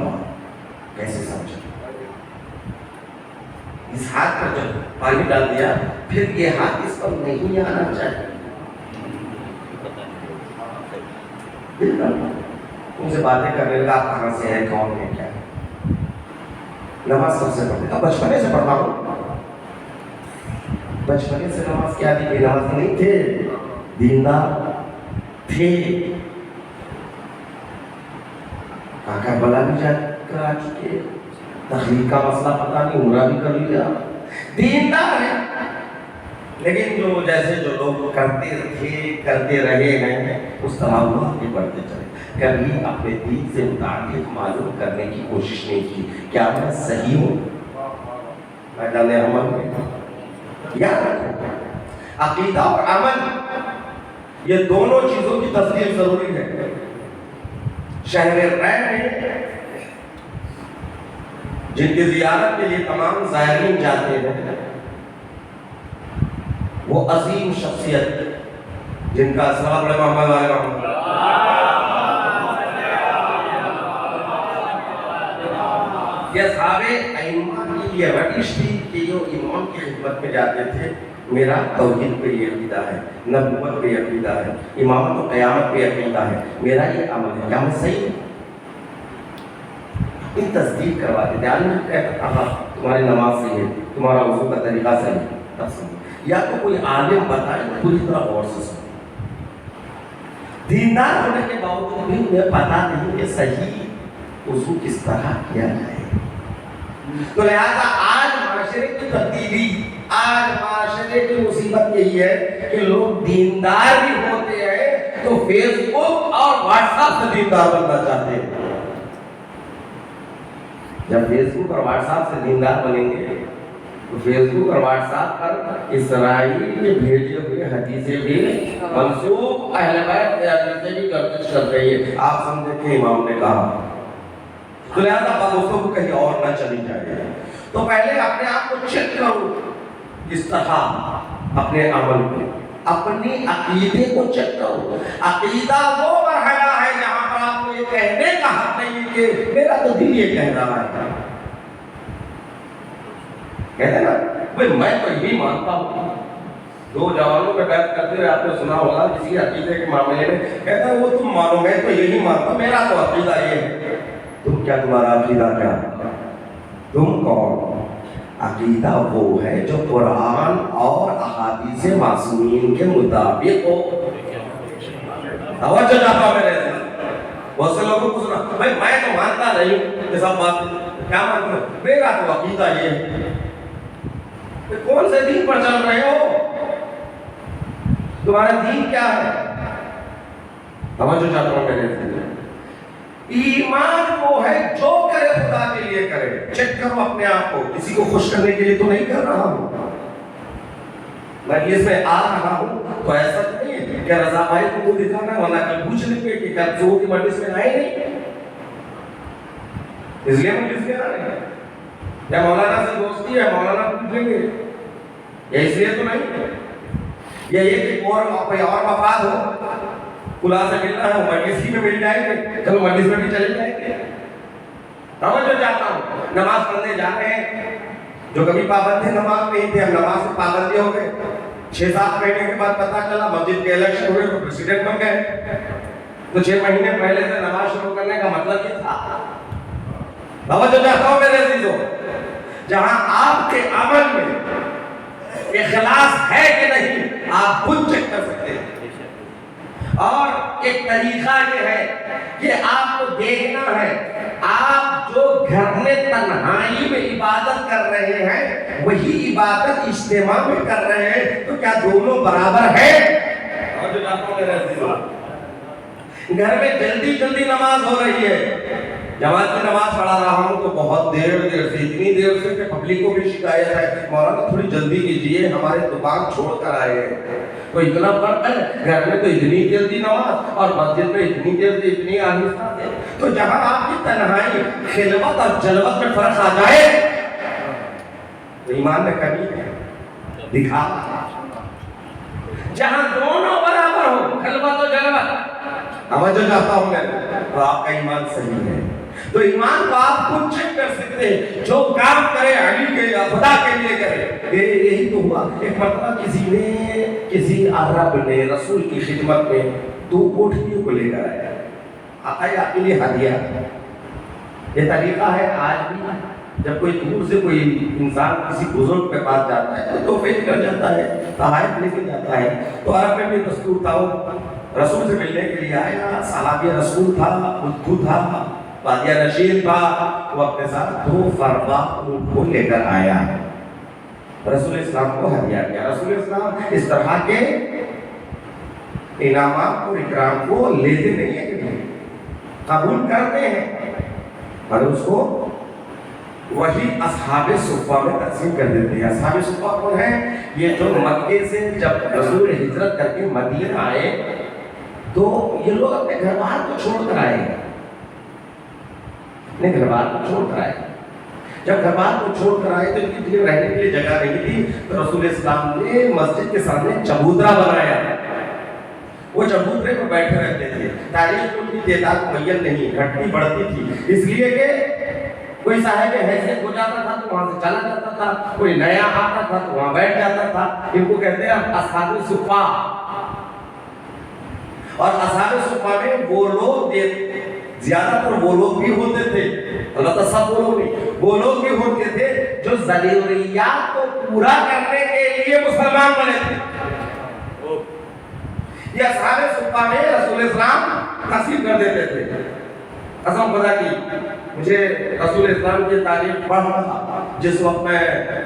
کیسے سمجھا؟ اس ہاتھ پر جب پانی ڈال دیا پھر یہ ہاتھ اس پر نہیں آنا چاہیے۔ دل کا ان سے باتیں کرنے لگا، آپ کہاں سے ہیں، کون ہے، کیا ہے۔ نماز سب سے پڑھتے تھا، بچپنے سے پڑھتا ہوں، بچپنے سے نماز کیا تھی، نماز نہیں تھے، دیندار تھے۔ کاکا بلا بھی جا کر آ چکے، تخلیق کا مسئلہ پتہ نہیں، عمرہ بھی کر لیا، دیندار ہے۔ لیکن جو جیسے جو لوگ کرتے تھے کرتے رہے ہیں اس طرح وہ آگے بڑھتے چلے، کبھی اپنے دین سے متعلق معلوم کرنے کی کوشش نہیں کی، کیا میں صحیح ہوں میدان عمل میں۔ یاد رکھو، عقیدہ اور عمل یہ دونوں چیزوں کی تصدیق ضروری ہے۔ شہر ریح میں جن کی زیارت کے لیے تمام زائرین جاتے ہیں، وہ عظیم شخصیت جن کا السلام علیکم محمد علیہ رحمۃ یہ صحابہ ائمہ کی یہ روش تھی کہ جو امام کی خدمت میں جاتے تھے میرا توحید پہ یہ عقیدہ ہے، نبوت پہ عقیدہ ہے، امامت و قیامت پہ عقیدہ ہے، میرا یہ عمل ہے، کیا میں صحیح ہوں؟ ان تصدیق کروا دیتے عالم کہتا ہاں تمہاری نماز صحیح ہے، تمہارا وضو کا طریقہ صحیح ہے، تب سمجھو۔ یا تو کوئی عالم بتائے پوری طرح غور سے سنو۔ دیندار ہونے کے باوجود بھی مجھے پتا نہیں کہ صحیح وضو کس طرح کیا جائے، تو لہذا آج معاشرے کی تبدیلی، آج معاشرے کی مصیبت یہی ہے کہ لوگ دیندار بھی ہوتے ہیں تو فیس بک اور واٹس ایپ سے دیندار بننا چاہتے ہیں۔ جب فیس بک اور واٹس ایپ سے دیندار بنیں گے تو فیس بک اور واٹس ایپ پر اسرائیل کے بھیجے ہوئے حدیثیں بھی منسوخ اہل بیت کے حدیثیں بھی گردش کر رہی ہے۔ آپ سمجھے کہ امام نے کہا، تو لہذا دوستوں کو کہیں اور نہ چلی جائے، تو پہلے اپنے آپ کو چیک کرو، اس طرح اپنے عمل کو، اپنی عقیدے کو چیک کرو۔ عقیدہ وہ مرحلہ ہے جہاں پر آپ کو یہ کہنے کا حق نہیں کہ میرا تو دل یہ کہہ رہا ہے، کہتے ہیں نا بھائی میں تو یہی مانتا ہوں۔ دو جوانوں پہ بحث کرتے ہوئے آپ نے سنا ہوگا کسی عقیدے کے معاملے میں، کہتا ہے وہ تم مانو، میں تو یہی مانتا، میرا تو عقیدہ یہ ہے۔ تم کیا، تمہارا عقیدہ کیا؟ تم کون؟ عقیدہ وہ ہے جو قرآن اور احادیث معصومین کے مطابق ہو۔ توجہ چاہتا ہوں میرے سے، بہت سے لوگوں کو سنا بھائی میں تو مانتا نہیں ہوں یہ سب بات، کیا مانتے ہو؟ میرا تو عقیدہ یہ ہے۔ کون سے دین پر چل رہے ہو؟ تمہارا دین کیا ہے؟ توجہ چاہتا ہوں میرے سے۔ ایمان وہ ہے جو کرے خدا کے لیے کرے۔ چیک کرو اپنے آپ کو، کسی کو خوش کرنے کے لیے تو نہیں کر رہا ہوں، مجلس میں آ رہا ہوں تو ایسا نہیں ہے کہ رضا بھائی کو منہ دکھانا ورنہ کل پوچھ لیں گے کہ کیا زور کی مجلس میں آئے نہیں، اس لیے مجلس میں آ رہے ہیں، یا مولانا سے دوستی ہے مولانا پوچھیں گے، یا اس لیے تو نہیں، یا یہ کہ کوئی اور مفاد ہو، کلا سے ملنا ہے وہ مجلس ہی میں مل جائیں گے، چلو مجلس میں بھی چلے جائیں گے۔ توجہ چاہتا ہوں، نماز پڑھنے جا رہے ہیں، جو کبھی پابند تھے نماز نہیں تھے، ہم نماز سے پابندی ہو گئے، 6-7 مہینے کے بعد پتہ چلا مسجد کے الیکشن ہوئے تو پریسیڈنٹ بن گئے، تو 6 مہینے پہلے سے نماز شروع کرنے کا مطلب یہ تھا۔ توجہ چاہتا ہوں میرے عزیزو، جہاں آپ کے عمل میں اخلاص ہے کہ نہیں آپ خود چیک کر سکتے ہیں، اور ایک طریقہ یہ ہے کہ آپ کو دیکھنا ہے آپ جو گھر میں تنہائی میں عبادت کر رہے ہیں وہی عبادت اجتماع میں کر رہے ہیں، تو کیا دونوں برابر ہے؟ گھر میں جلدی جلدی نماز ہو رہی ہے، جماعت کی نماز پڑھا رہا ہوں تو بہت دیر سے، اتنی دیر سے کہ پبلک کو بھی شکایت ہے مولانا تھوڑی جلدی کیجیے ہمارے دکان چھوڑ کر آئے ہیں، تو اتنا فرق ہے، گھر میں تو اتنی جلدی نماز اور مسجد میں اتنی دیر سے اتنی آہستہ ہے۔ تو جہاں آپ کی تنہائی خلوت اور جلوت میں فرق آ جائے تو ایمان میں کمی ہے، دکھا۔ جہاں دونوں برابر ہو خلوت و جلوت، توجہ چاہتا ہوں میں، تو آپ کا ایمان صحیح ہے۔ تو ایمان کو آپ خود چیک کر سکتے ہیں، جو کام کرے علی کے یا خدا کے لیے کرے۔ یہی تو ہوا، ایک مرتبہ کسی عرب نے رسول کی خدمت میں 2 کوٹھیوں کو لے کر آیا، آقا یہ آپ کے لیے ہدیہ۔ یہ طریقہ ہے آج بھی، جب کوئی دور سے کوئی انسان کسی بزرگ کے پاس جاتا ہے تو تحفے کر جاتا ہے، تحائف لے کے جاتا ہے، تو عرب میں بھی دستور تھا، وہ رسول سے ملنے کے لیے آیا، صحابی رسول تھا، بدھو تھا، بادیہ نشین تھا، وہ اپنے ساتھ 2 فربا اونٹ کو لے کر آیا، رسول اسلام کو ہدیہ کیا۔ رسول اسلام اس طرح کے انعامات اور اکرام کو لیتے نہیں ہیں، قبول کرتے ہیں، اور اس کو وہی اصحاب صفہ میں تقسیم کر دیتے ہیں۔ اصحاب صفہ کون ہیں؟ یہ جو مکے سے جب رسول ہجرت کر کے مدینہ آئے تو یہ لوگ اپنے گھر بار کو چھوڑ کر آئے، اپنے گھر بار کو چھوڑ کر آئے۔ جب گھر بار کو چھوڑ کر آئے تو ان کی رہنے کے لیے جگہ نہیں تھی، تو رسول اسلام نے مسجد کے سامنے چبوترا بنایا، وہ چبوترے پر بیٹھے رہتے تھے۔ تاریخ میں ان کی تعداد معین نہیں، گھٹتی بڑھتی تھی، اس لیے کہ کوئی صاحب حیثیت ہو جاتا تھا تو وہاں سے چلا جاتا تھا، کوئی نیا آتا تھا تو وہاں بیٹھ جاتا تھا. ان کو کہتے ہیں اصحاب صفا. اور اصحاب صفا میں وہ لوگ زیادہ تر وہ لوگ بھی ہوتے تھے، البتہ سب وہ لوگ نہیں، وہ لوگ بھی ہوتے تھے جو ضروریات کو پورا کرنے کے لیے مسلمان بنے تھے. یہ اصحاب صفا میں رسول اسلام تقسیم کر دیتے تھے. قسم خدا کی مجھے رسول اسلام کی تاریخ پڑھ رہا تھا جس وقت میں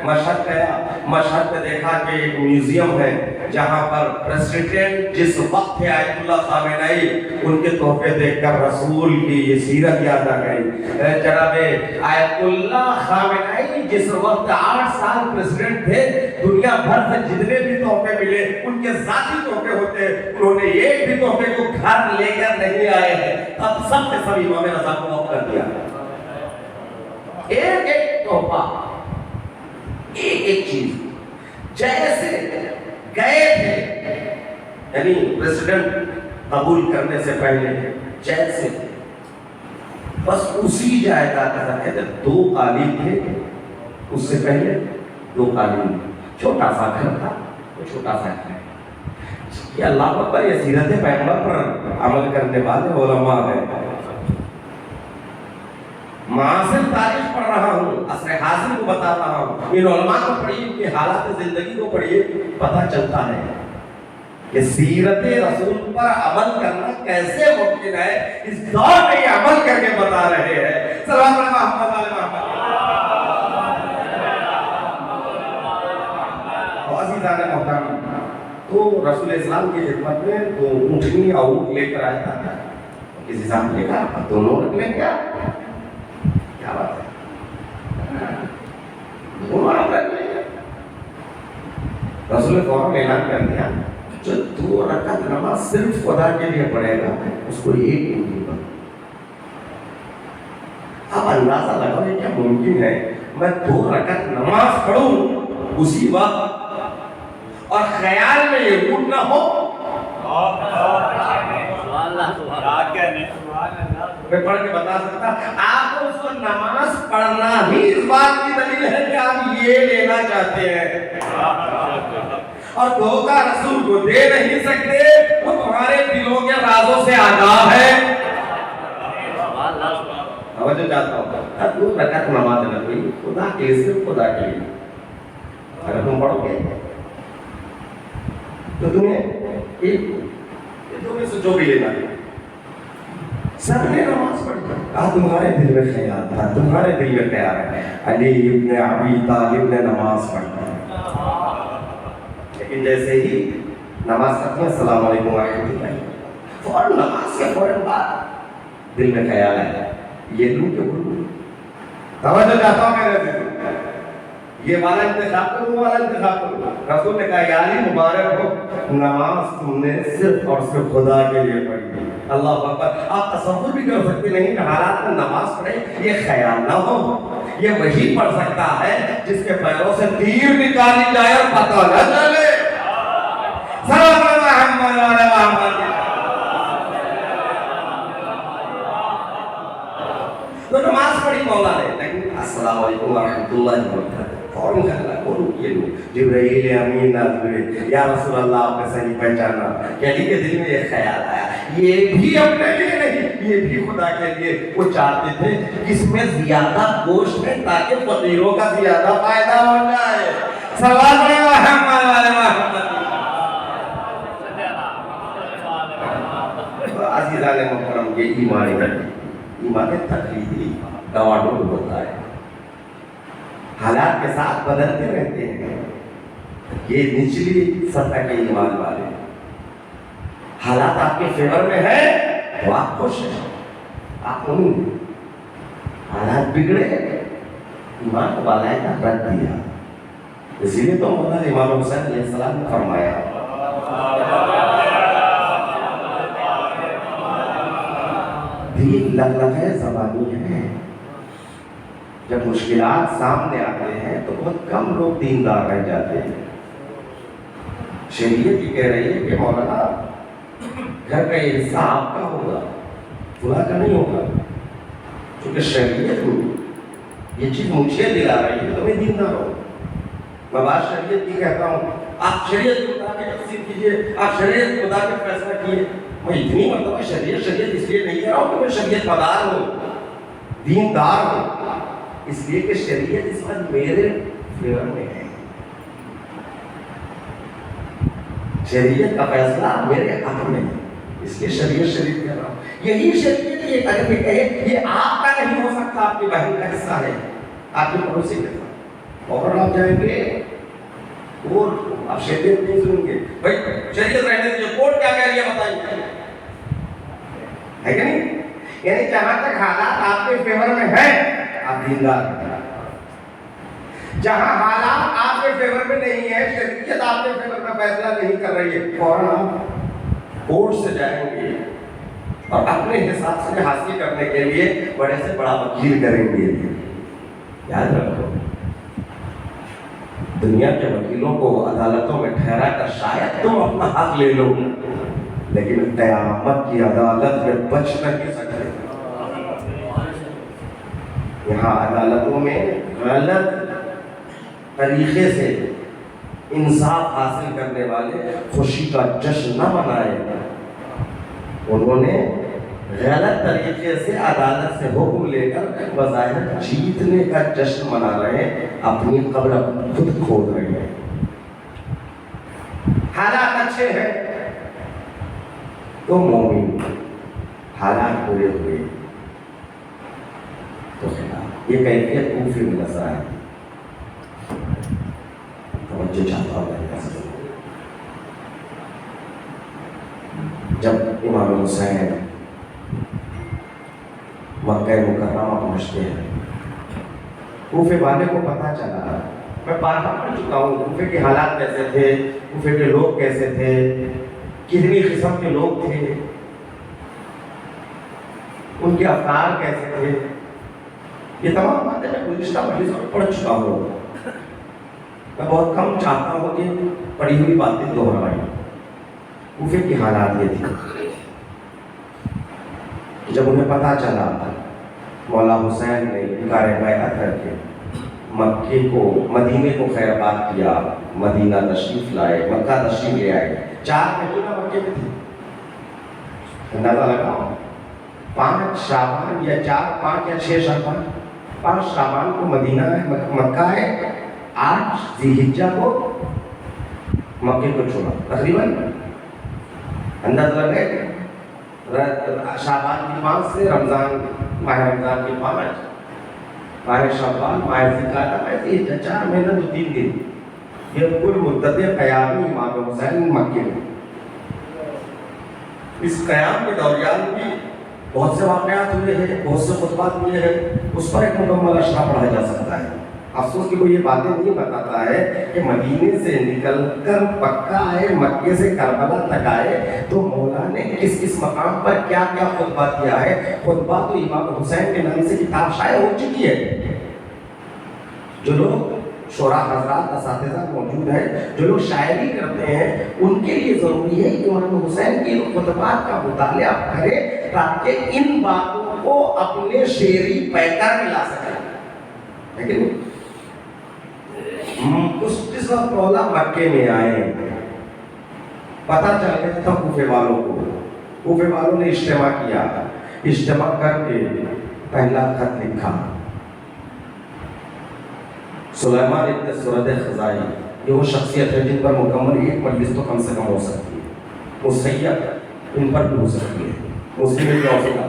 مشہد گیا. مشہد میں دیکھا کہ ایک میوزیم ہے جہاں پر پریزیڈنٹ جس وقت تھے آیت اللہ خامنئی، ان کے تحفے دیکھ کر رسول کی یہ سیرت یاد آ گئی. جناب آیت اللہ خامنئی جس وقت 8 سال پریزیڈنٹ تھے، دنیا بھر سے جتنے بھی تحفے ملے ان کے ذاتی تحفے ہوتے، انہوں نے ایک بھی تحفے کو گھر لے کر نہیں آئے ہیں. اب سب کے سب امام رضا کو معاف کر دیا. ایک ایک تحفہ، ایک ایک چیز جیسے گئے تھے، یعنی پریزیڈنٹ قبول کرنے سے پہلے جیسے بس اسی جائیداد کا کہتے 2 قالین تھے. اس سے پہلے 2 قالین، چھوٹا سا گھر تھا، وہ چھوٹا سا گھر. یہ اللہ اکبر، یہ سیرت پیغمبر پر عمل کرنے والے علماء ہیں. معاصر تاریخ پڑھ رہا ہوں، عصر حاضر کو بتا رہا ہوں. ان علماء کو پڑھیے، ان کی حالات زندگی کو پڑھیے، پتہ چلتا ہے کہ سیرت رسول پر عمل کرنا کیسے ممکن ہے. اس دور میں یہ عمل کر کے بتا رہے ہیں. سلام علیکم محمد علیہ محمد. عزیزان محترم، تو رسول اسلام کی خدمت میں 2 اونٹنی اور اونٹ لے کر آیا تھا. کسی صاحب نے کہا دونوں رکھ لیں کیا؟ کیا بات ہے، دونوں رکھ لیں. رسول فوراً اعلان کر دیا جو 2 رکعت نماز صرف خدا کے لیے پڑھے گا اس کو 1 اونٹنی پر. اب اندازہ لگاؤ یہ کیا ممکن ہے میں 2 رکعت نماز پڑھوں اسی وقت اور خیال میں یہ اونٹ نہ ہو؟ میں پڑھ کے بتا سکتا آپ کو اس کو نماز پڑھنا ہی اس بات کی دلیل ہے کہ آپ یہ لینا چاہتے ہیں. اور دھوکہ رسول کو دے نہیں سکتے، وہ تمہارے دلوں کے رازوں سے آگاہ ہے. توجہ چاہتا ہوں، 2 رکعت نماز نہ کوئی خدا کے لیے، صرف خدا کے لیے. اگر تم پڑھو گے تو تمہیں ایک تمہیں سے جو بھی لینا ہے. سب نے نماز پڑھی، تمہارے دل میں خیال تھا، تمہارے دل میں خیال ہے علی ابن ابی طالب نے نماز پڑھی، لیکن جیسے ہی نماز ختم السلام علیکم ورحمۃ اللہ، فوراً نماز کے فوراً بعد دل میں خیال ہے یہ لوں کہ وہ لوں. توجہ چاہتا ہوں میرے دل، یہ والا انتخاب کروں، وہ والا انتخاب کروں. رسول نے کہا یا علی مبارک ہو، نماز تم نے صرف اور صرف خدا کے لیے پڑھی. اللہ اکبر. آپ تصور بھی کر سکتے نہیں کہ حالات میں نماز پڑھے یہ خیال نہ ہو. یہ وہی پڑھ سکتا ہے جس کے پیروں سے تیر نکالی جائے اور پتہ نہ چلے. سلام محمد علیہ محمد. تو نماز پڑھی مولا نے، لیکن السلام علیکم ورحمۃ اللہ وبرکاتہ فوراً کہنا بولو یہ لو. جبرائیل امین نازل ہوئے، یا رسول اللہ آپ نے صحیح پہچانا. علی کے دل میں یہ خیال آیا یہ بھی اپنے لیے نہیں، یہ بھی خدا کے لیے. وہ چاہتے تھے اس میں زیادہ گوشت ہے تاکہ فقیروں کا زیادہ فائدہ ہو جائے. سوال محمد علیہ محمد. عزیزان محترم، یہ ایمان تقلیدی ڈواڈول ہوتا ہے، حالات کے ساتھ بدلتے رہتے ہیں. یہ نچلی سطح کے ایمان والے، حالات آپ کے فیور میں ہے تو آپ خوش ہیں، آپ نہیں. حالات بگڑے ایمان کو بالاخر رکھ دیا. اسی لیے تو مولانا امام حسین علیہ السلام نے فرمایا دین لگلگے زبانی ہے. جب مشکلات سامنے آتے ہیں تو بہت کم لوگ دیندار رہ جاتے ہیں. شریعت یہ کہہ رہی ہے کہ مولانا گھر کا یہ حصہ آپ کا ہوگا، فلاں کا نہیں ہوگا. کیونکہ شریعت یہ چیز مجھے دلا رہی ہے، تمہیں دیندار ہو. میں بات شریعت کی کہتا ہوں، آپ شریعت کے مطابق تفسیر کیجیے، آپ شریعت کے مطابق فیصلہ کیے. میں اتنی مرتبہ شریعت اس لیے نہیں کہہ رہا ہوں کہ میں شریعت مدار ہوں، دیندار ہوں، اس لیے کہ شریعت اس وقت میرے فیور میں ہے. شریعت کا فیصلہ میرے حق میں ہے، اس لیے شریعت شریف کہہ رہا ہوں. یہی شریعت یہ اگر یہ کہے یہ آپ کا نہیں ہو سکتا، آپ کی بہن کا حصہ ہے، آپ کے پڑوسی کا حصہ. اور آپ جائیں گے کورٹ کو، آپ شریعت نہیں سنیں گے. بھائی شریعت رہنے دیجیے، کورٹ کیا کہہ رہی ہے بتائیے، ہے کہ نہیں؟ یعنی جہاں تک حالات آپ کے فیور میں ہیں آپ دیندار ہیں، جہاں حالات آپ کے فیور میں نہیں ہے، شریعت آپ کے فیور میں فیصلہ نہیں کر رہی ہے، فوراً آپ کورٹ سے جائیں گے اور اپنے حساب سے حاصل کرنے کے لیے بڑے سے بڑا وکیل کریں گے. یاد رکھو، دنیا کے وکیلوں کو عدالتوں میں ٹھہرا کر شاید تم اپنا حق لے لو، لیکن قیامت کی عدالت میں بچ نہیں سکتے. یہاں عدالتوں میں غلط طریقے سے انصاف حاصل کرنے والے خوشی کا جشن نہ منائے. انہوں نے غلط طریقے سے عدالت سے حکم لے کر بظاہر جیتنے کا جشن منا رہے ہیں، اپنی قبر خود کھود رہے ہیں. حالات اچھے ہیں تو مومن، حالات برے ہوئے تو خلاف. یہ کیفیت کوفے میں نظر آئی. توجہ چاہتا ہوں جب امام حسین مکہ مکرمہ پہنچتے ہیں، کوفے والے کو پتہ چلا، میں بارہا پڑھ چکا ہوں کوفے کے حالات کیسے تھے، کوفے کے لوگ کیسے تھے، کتنی قسم کے لوگ تھے، ان کے افکار کیسے تھے. یہ تمام باتیں میں گزشتہ مجلسوں میں پڑھ چکا ہوں. میں بہت کم چاہتا ہوں کہ پڑھی ہوئی باتیں دہرائیں. کوفے کی حالات یہ تھی، جب انہیں پتہ چلا مولا حسین نے انکار بیعت کر کے مدینے کو خیر بات کیا، مدینہ تشریف لائے، مکہ تشریف لے آئے. 4 مہینہ مکے میں تھے. اندازہ لگاؤ، 5 شعبان یا 4 5 یا 6 شعبان، 5 شعبان کو مدینہ ہے، مکہ ہے، 8 ذی الحجہ کو مکے کو چھوڑا. تقریباً اندازہ لگائے شعبان کی 5 سے رمضان، ماہ رمضان کی 5، ماہ شعبان، ماہ ذوالقعدہ، ماہ ذی الحجہ، 4 مہینہ 2-3 دن. یہ کل مدت قیام امام حسین مکے میں. اس قیام کے دوران بھی بہت سے واقعات ہوئے ہیں، بہت سے خطبات ہوئے ہیں، اس پر ایک مکمل اشرا پڑھا جا سکتا ہے. افسوس کہ وہ یہ باتیں نہیں بتاتا ہے کہ مدینے سے نکل کر مکہ آئے، مکے سے کربلا تک آئے تو مولا نے کس کس مقام پر کیا کیا خطبہ کیا ہے. خطبہ تو امام حسین کے نام سے کتاب شائع ہو چکی ہے. جو لوگ شورا حضرات اساتذہ موجود ہیں، جو لوگ شاعری کرتے ہیں، ان کے لیے ضروری ہے کہ امام حسین کی خطبات کا مطالعہ کرے تاکہ ان باتوں کو اپنے شعری پیکر میں لا سکے. لیکن اس وقت مولا مکے میں آئے، پتہ چل گیا تھا کوفے والوں کو. کوفے والوں نے اجتماع کیا، اجتماع کر کے پہلا خط لکھا. سلیمان ابن سرد خزائی، یہ وہ شخصیت ہے جن پر مکمل ایک مجلس تو کم سے کم ہو سکتی ہے. مسیب ان پر بھی ہو سکتی ہے، مسلم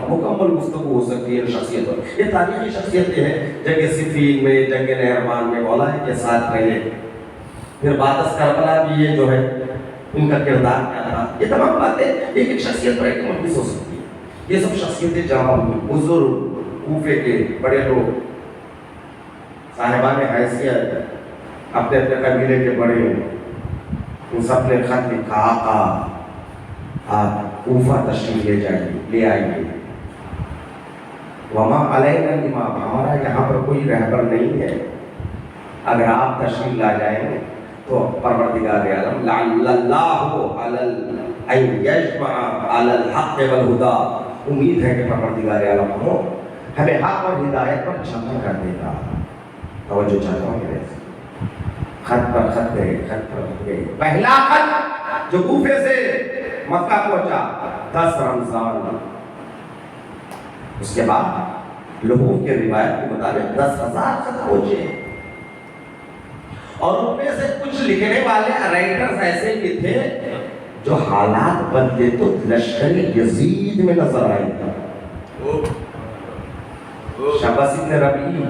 مکمل گفتگو ہو سکتی ہے شخصیت پر. یہ تاریخی شخصیتیں ہیں. جنگ صفین میں، جنگ نہروان میں مولا کے ساتھ رہے. پھر بعد کربلا بھی یہ جو ہے ان کا کردار کیا تھا. یہ تمام باتیں ایک شخصیت پر ایک مجلس ہو سکتی ہے. یہ سب شخصیتیں جمع ہوئی، بزرگ کوفے کے بڑے لوگ، صاحبان حیثیت، اپنے اپنے قبیلے کے بڑے، ان سب نے خط لکھا، آقا آپ کوفہ تشریف لے آئیے. وما علینا الامام، ہمارا یہاں پر کوئی رہبر نہیں ہے، اگر آپ تشریف لا جائیں تو پروردگار عالم لعل اللہ ان یجمع علی الحق والہدی، امید ہے کہ پروردگار عالم ہمیں حق اور ہدایت پر جمع کر دے گا. توجہ چاہتا ہوں میرے خط پر خط گئے، خط پر خط گئے. پہلا خط جو کوفے سے مکہ پہنچا 10 رمضان، اس کے بعد لوگوں کے روایت کے مطابق 10,000 خط پہنچے، اور ان میں سے کچھ لکھنے والے رائٹرز ایسے بھی تھے جو حالات بدلے تو لشکر یزید میں نظر آئے تھے. شہباز ابن ربیع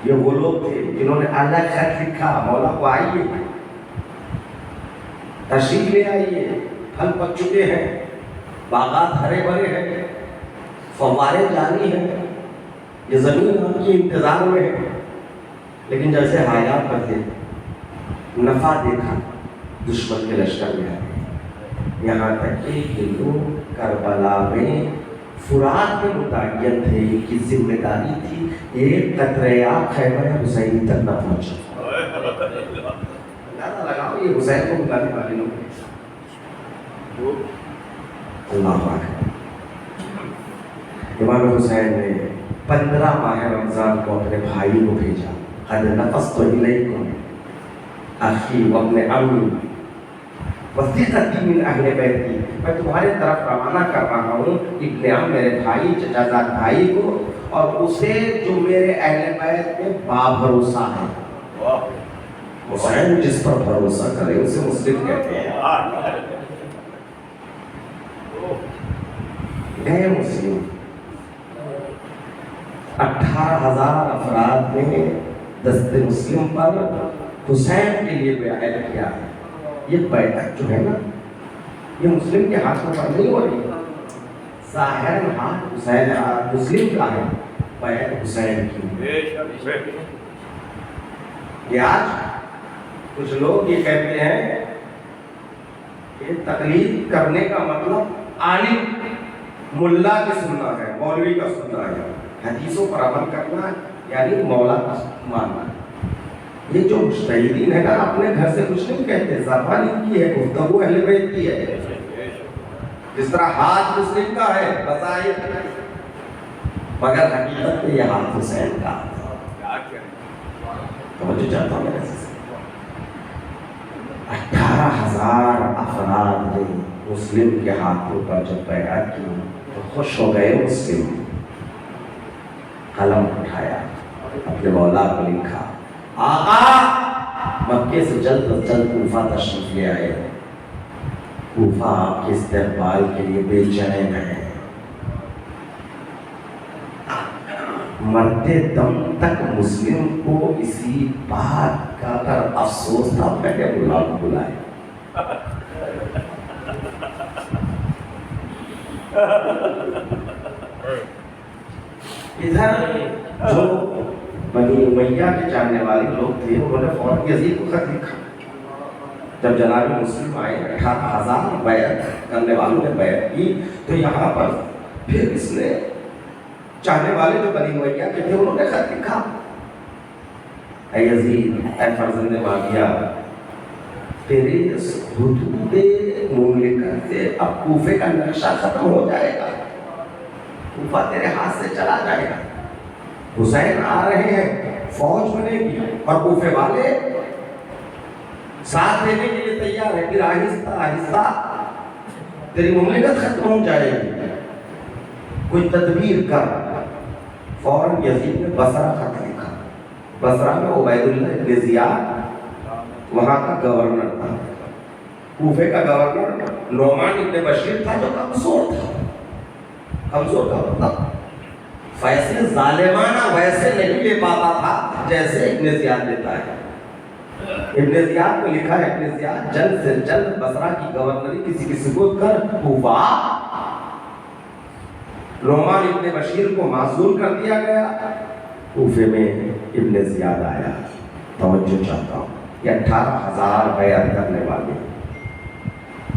یہ وہ لوگ تھے جنہوں نے الگ خط لکھا، مولا کو آئیے تشریف لے آئیے، پھل پک چکے ہیں، باغات ہرے بھرے ہیں، فوارے جاری ہیں، یہ زمین ہم کی انتظار میں ہے. لیکن جیسے حالات بدلے، نفع دیکھا، دشمن کے لشکر میں آئے، یہاں تک کہ لوگ کربلا میں فرات میں متعین تھے کہ ذمہ داری تھی ایک قطرے آب خیبر حسینی تک نہ پہنچا. اندازہ لگاؤ یہ حسین کو بلانے والے لوگ ہیں. اللہ اکبر. امام حسین نے 15 ماہ رمضان کو اپنے بھائی کو بھیجا. قد نفست الیکم اخی وابن عمی وثیقتی من اہل بیتی، میں تمہارے طرف روانہ کر رہا ہوں ابن عم میرے بھائی، چچا زاد بھائی کو، اور اسے جو میرے اہل بیت میں بابھروسہ ہے. حسین جس پر بھروسہ کرے اسے مسلم کہتے ہیں. گئے مسلم، 18,000 افراد نے دست مسلم پر حسین کے لیے بیعت کیا ہے. یہ بیعت جو ہے نا، یہ مسلم کے ہاتھوں پر نہیں ہو رہی، ظاہر ہاتھ حسین مسلم کا ہے، بیعت حسین کی. یہ آج کچھ لوگ یہ کہتے ہیں کہ تقلید کرنے کا مطلب عالم ملا کی سننا ہے، مولوی کا سننا ہے، حدیثوں پر عمل کرنا یعنی مولا کا ماننا. یہ جو مجتہدین ہے نا، اپنے گھر سے کچھ نہیں کہتے، زبان ان کی ہے، گفتگو اہل بیت کی ہے. جس طرح ہاتھ مسلم کا ہے بظاہر، مگر حقیقت میں یہ ہاتھ حسین کا. توجہ چاہتا ہوں میرے سے 18,000 افراد نے مسلم کے ہاتھوں پر جب بیعت کی تو خوش ہو گئے. مسلم قلم اٹھایا، اپنے مولا کو لکھا، آقا مکے سے جلد از جلد کوفہ تشریف لے آئے. کوفہ آپ کے استقبال کے لیے بے چین ہے. مرتے دم تک مسلم کو اسی بات کا کر افسوس تھا میں نے مولا کو بلائے. ادھر جو بنی امیہ کے جاننے والے لوگ تھے انہوں نے فوراً یزید کو خط لکھا. جب جناب مسلم آئے 18,000 بیعت کرنے والوں نے بیعت کی تو یہاں پر پھر اس نے چاہنے والے جو بنی امیہ کے تھے انہوں نے خط لکھا، اے یزید، اے فرزند معاویہ، تیرے حدود مملکت سے اب کوفے کا نقشہ ختم ہو جائے گا، کوفہ تیرے ہاتھ سے چلا جائے گا. حسین آ رہے ہیں، فوج بنے گی اور کوفے والے ساتھ دینے کے لیے تیار ہے، پھر آہستہ آہستہ تیری مملکت ختم ہو جائے گی، کوئی تدبیر کر. فوراً یزید نے بصرہ خط لکھا. بصرہ میں عبید اللہ ابن زیاد وہاں کا گورنر تھا. کوفے کا گورنر نعمان ابن بشیر تھا جو کمزور تھا. کمزور کا مطلب فیصلے ظالمانہ ویسے نہیں لے پاتا تھا جیسے ابن زیاد لیتا ہے. ابن زیاد کو لکھا ہے، ابن زیاد جلد سے جلد بصرہ کی گورنری کسی کی سپرد کر کوفہ. نعمان ابن بشیر کو معزول کر دیا گیا. کوفے میں ابن زیاد آیا. توجہ چاہتا ہوں، یہ 18,000 بیعت کرنے والے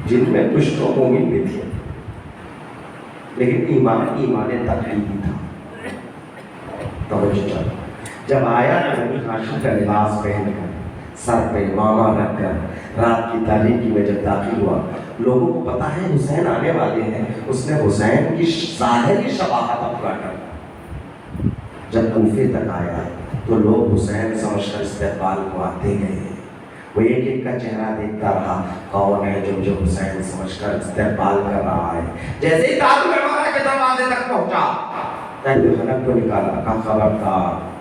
جن میں کچھ تو مومن بھی تھے لیکن ایمان تقلیدی تھا. توجہ چاہتا ہوں، جب آیا تو حاشی کا لباس پہن کر، سر پہ امامہ رکھ کر، رات کی تاریکی میں جب داخل ہوا، لوگوں کو پتا ہے حسین آنے والے ہیں. اس نے حسین کی ظاہری شباہت اپنا کر جب کوفے تک آیا تو لوگ حسین سمجھ کر استقبال کو آتے گئے. وہ ایک ایک کا چہرہ دیکھتا رہا, کون ہے جو حسین سمجھ کر استقبال کر رہا ہے. جیسے ہی تاج محل کے دروازے تک پہنچا, حلق کو نکالا, کہا خبردار